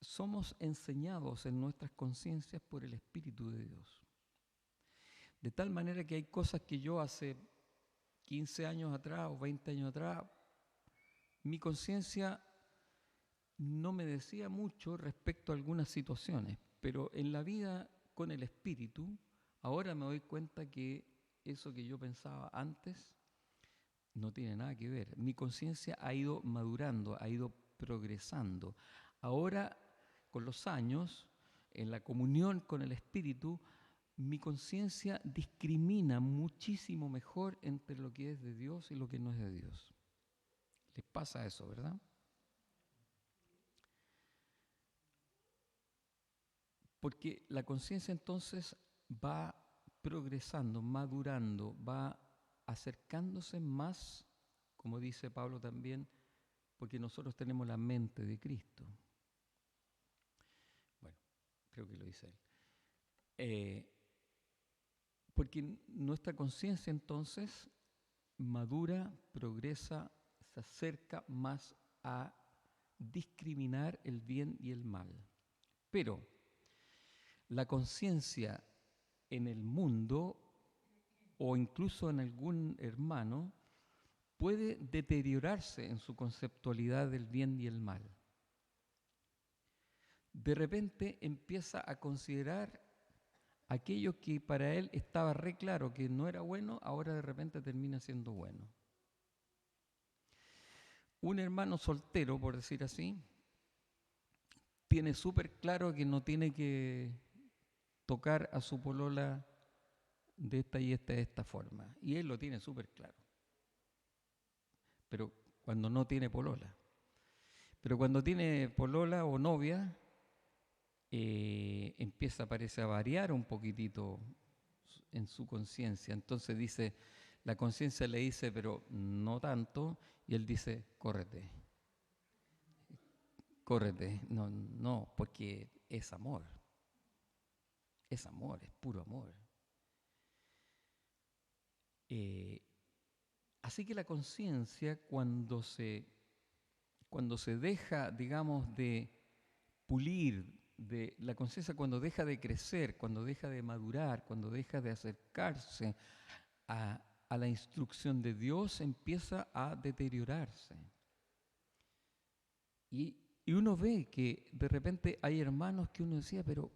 somos enseñados en nuestras conciencias por el Espíritu de Dios. De tal manera que hay cosas que yo hace 15 años atrás o 20 años atrás, mi conciencia no me decía mucho respecto a algunas situaciones, pero en la vida con el Espíritu, ahora me doy cuenta que eso que yo pensaba antes no tiene nada que ver. Mi conciencia ha ido madurando, ha ido progresando. Ahora, con los años, en la comunión con el Espíritu, mi conciencia discrimina muchísimo mejor entre lo que es de Dios y lo que no es de Dios. Les pasa eso, ¿verdad? Porque la conciencia entonces va progresando, madurando, va acercándose más, como dice Pablo también, porque nosotros tenemos la mente de Cristo. Bueno, creo que lo dice él. Porque nuestra conciencia entonces madura, progresa, se acerca más a discriminar el bien y el mal. Pero la conciencia en el mundo o incluso en algún hermano puede deteriorarse en su conceptualidad del bien y el mal. De repente empieza a considerar aquello que para él estaba re claro que no era bueno, ahora de repente termina siendo bueno. Un hermano soltero, por decir así, tiene súper claro que no tiene que tocar a su polola de esta y esta forma. Y él lo tiene súper claro. Pero cuando no tiene polola. Pero cuando tiene polola o novia, empieza, parece, a variar un poquitito en su conciencia. Entonces dice, la conciencia le dice, pero no tanto, y él dice, córrete. Córrete. No, porque es amor. Es amor, es puro amor. Así que la conciencia, cuando se deja, digamos, de pulir, de la conciencia cuando deja de crecer, cuando deja de madurar, cuando deja de acercarse a la instrucción de Dios, empieza a deteriorarse. Y uno ve que de repente hay hermanos que uno decía, pero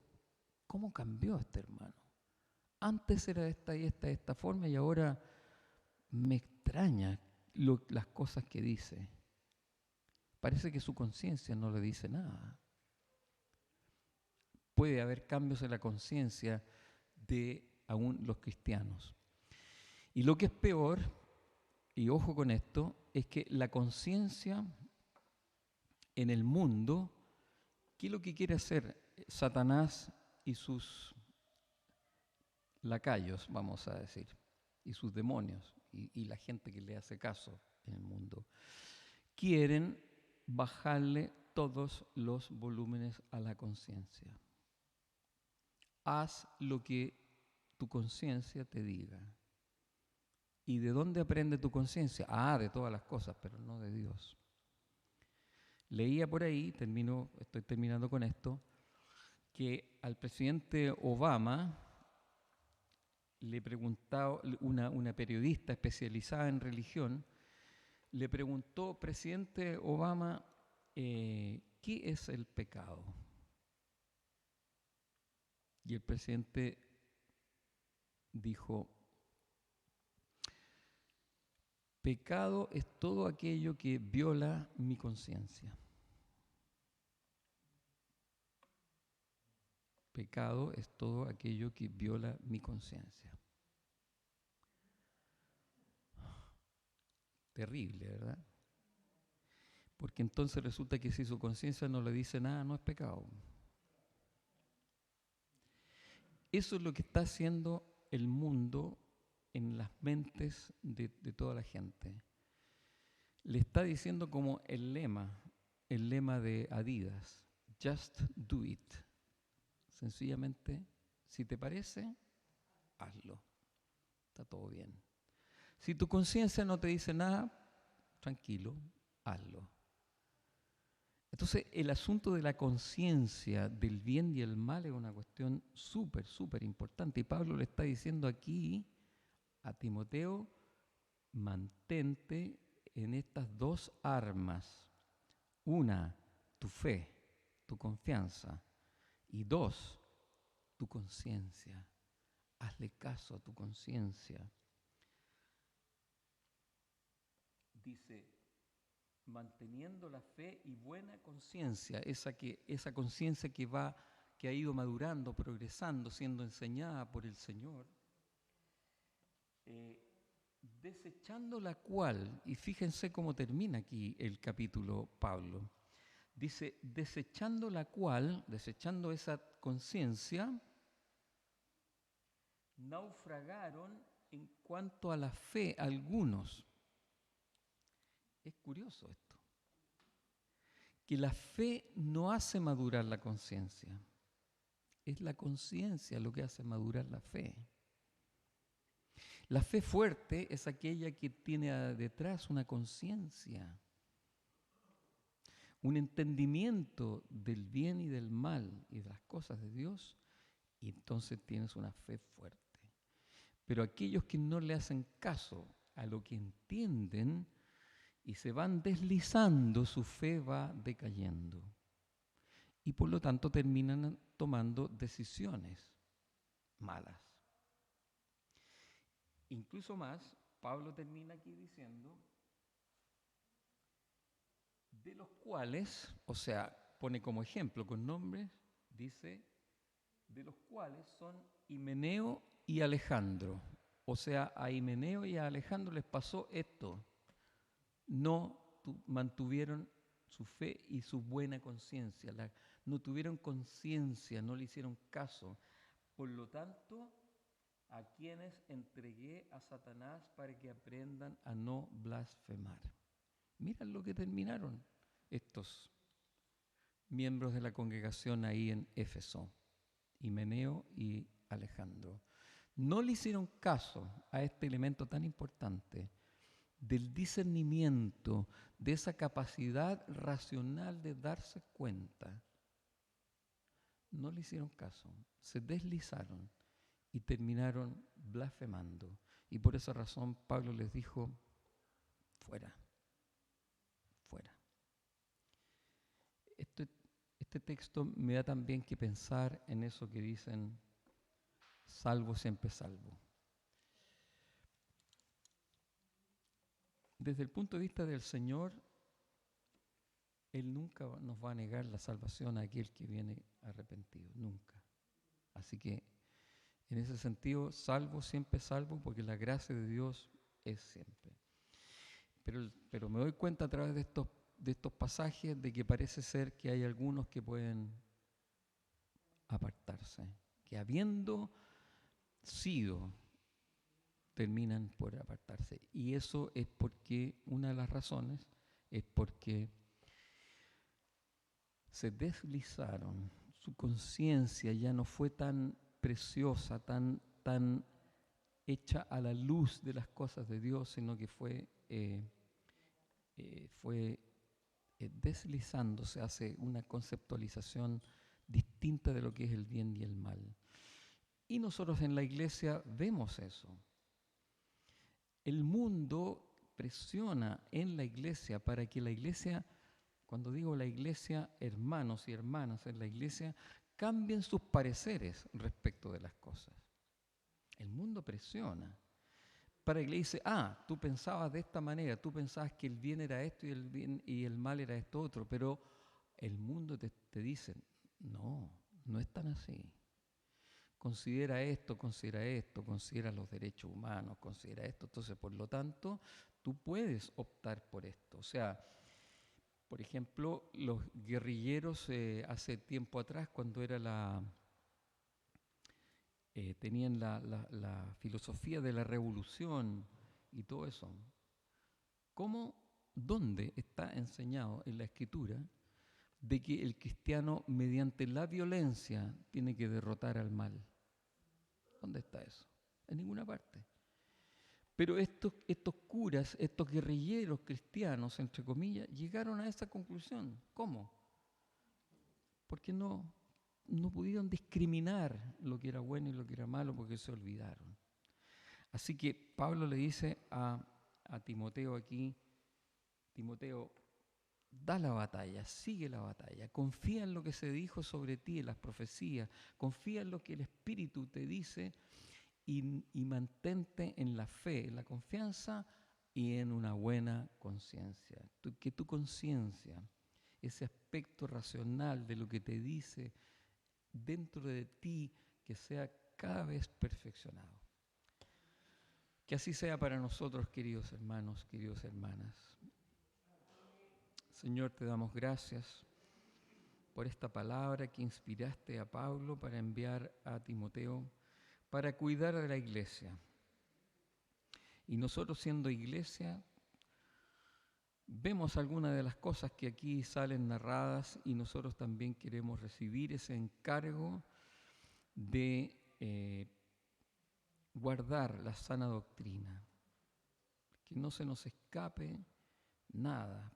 ¿cómo cambió este hermano? Antes era de esta forma y ahora me extraña las cosas que dice. Parece que su conciencia no le dice nada. Puede haber cambios en la conciencia de aún los cristianos. Y lo que es peor, y ojo con esto, es que la conciencia en el mundo, ¿qué es lo que quiere hacer Satanás y sus lacayos, vamos a decir, y sus demonios, y la gente que le hace caso en el mundo? Quieren bajarle todos los volúmenes a la conciencia. Haz lo que tu conciencia te diga. ¿Y de dónde aprende tu conciencia? De todas las cosas, pero no de Dios. Leía por ahí, estoy terminando con esto, que al presidente Obama le preguntaba, una periodista especializada en religión, le preguntó, presidente Obama, ¿qué es el pecado? Y el presidente dijo, pecado es todo aquello que viola mi conciencia. Pecado es todo aquello que viola mi conciencia. Terrible, ¿verdad? Porque entonces resulta que si su conciencia no le dice nada, no es pecado. Eso es lo que está haciendo el mundo en las mentes de toda la gente. Le está diciendo como el lema de Adidas, just do it. Sencillamente, si te parece, hazlo. Está todo bien. Si tu conciencia no te dice nada, tranquilo, hazlo. Entonces, el asunto de la conciencia del bien y el mal es una cuestión súper, súper importante. Y Pablo le está diciendo aquí a Timoteo, mantente en estas dos armas. Una, tu fe, tu confianza. Y dos, tu conciencia. Hazle caso a tu conciencia. Dice, manteniendo la fe y buena conciencia, esa conciencia que ha ido madurando, progresando, siendo enseñada por el Señor, desechando la cual, y fíjense cómo termina aquí el capítulo Pablo, dice, desechando la cual, desechando esa conciencia, naufragaron en cuanto a la fe algunos. Es curioso esto, que la fe no hace madurar la conciencia, es la conciencia lo que hace madurar la fe. La fe fuerte es aquella que tiene detrás una conciencia, un entendimiento del bien y del mal y de las cosas de Dios, y entonces tienes una fe fuerte. Pero aquellos que no le hacen caso a lo que entienden y se van deslizando, su fe va decayendo. Y por lo tanto terminan tomando decisiones malas. Incluso más, Pablo termina aquí diciendo, de los cuales, o sea, pone como ejemplo con nombres, dice, de los cuales son Himeneo y Alejandro. O sea, a Himeneo y a Alejandro les pasó esto. No mantuvieron su fe y su buena conciencia. No tuvieron conciencia, no le hicieron caso. Por lo tanto, a quienes entregué a Satanás para que aprendan a no blasfemar. Miren lo que terminaron estos miembros de la congregación ahí en Éfeso, Himeneo y Alejandro. No le hicieron caso a este elemento tan importante del discernimiento, de esa capacidad racional de darse cuenta. No le hicieron caso, se deslizaron y terminaron blasfemando. Y por esa razón Pablo les dijo, fuera, fuera. Este texto me da también que pensar en eso que dicen, salvo siempre salvo. Desde el punto de vista del Señor, Él nunca nos va a negar la salvación a aquel que viene arrepentido, nunca. Así que, en ese sentido, salvo siempre salvo, porque la gracia de Dios es siempre. Pero me doy cuenta a través de estos pasajes de que parece ser que hay algunos que pueden apartarse, que habiendo sido, terminan por apartarse. Y eso es porque, una de las razones, es porque se deslizaron, su conciencia ya no fue tan preciosa, tan hecha a la luz de las cosas de Dios, sino que fue deslizándose, hace una conceptualización distinta de lo que es el bien y el mal. Y nosotros en la iglesia vemos eso. El mundo presiona en la iglesia para que la iglesia, cuando digo la iglesia, hermanos y hermanas en la iglesia, cambien sus pareceres respecto de las cosas. El mundo presiona para que le dice, tú pensabas de esta manera, tú pensabas que el bien era esto y el mal era esto otro, pero el mundo te dice, no es tan así. Considera esto, considera los derechos humanos, considera esto. Entonces, por lo tanto, tú puedes optar por esto. O sea, por ejemplo, los guerrilleros hace tiempo atrás, cuando era tenían la filosofía de la revolución y todo eso, ¿dónde está enseñado en la Escritura de que el cristiano mediante la violencia tiene que derrotar al mal? ¿Dónde está eso? En ninguna parte. Pero estos curas, estos guerrilleros cristianos, entre comillas, llegaron a esa conclusión. ¿Cómo? Porque no pudieron discriminar lo que era bueno y lo que era malo porque se olvidaron. Así que Pablo le dice a Timoteo aquí, Timoteo, da la batalla, sigue la batalla, confía en lo que se dijo sobre ti, en las profecías, confía en lo que el Espíritu te dice y mantente en la fe, en la confianza y en una buena conciencia. Que tu conciencia, ese aspecto racional de lo que te dice dentro de ti, que sea cada vez perfeccionado. Que así sea para nosotros, queridos hermanos, queridas hermanas. Señor, te damos gracias por esta palabra que inspiraste a Pablo para enviar a Timoteo para cuidar de la iglesia. Y nosotros, siendo iglesia, vemos algunas de las cosas que aquí salen narradas y nosotros también queremos recibir ese encargo de guardar la sana doctrina, que no se nos escape nada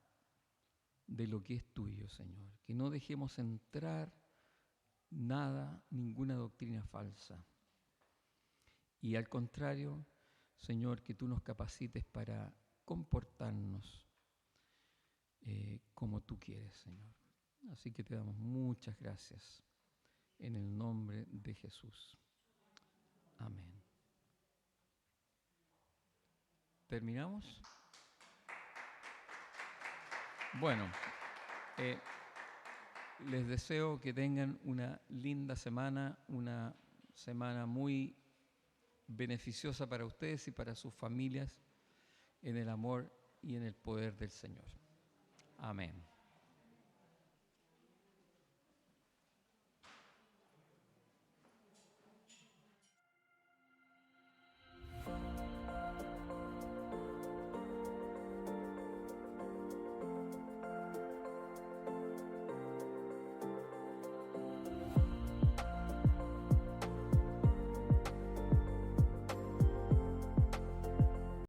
de lo que es tuyo, Señor, que no dejemos entrar nada, ninguna doctrina falsa. Y al contrario, Señor, que tú nos capacites para comportarnos como tú quieres, Señor. Así que te damos muchas gracias en el nombre de Jesús. Amén. ¿Terminamos? Bueno, les deseo que tengan una linda semana, una semana muy beneficiosa para ustedes y para sus familias en el amor y en el poder del Señor. Amén.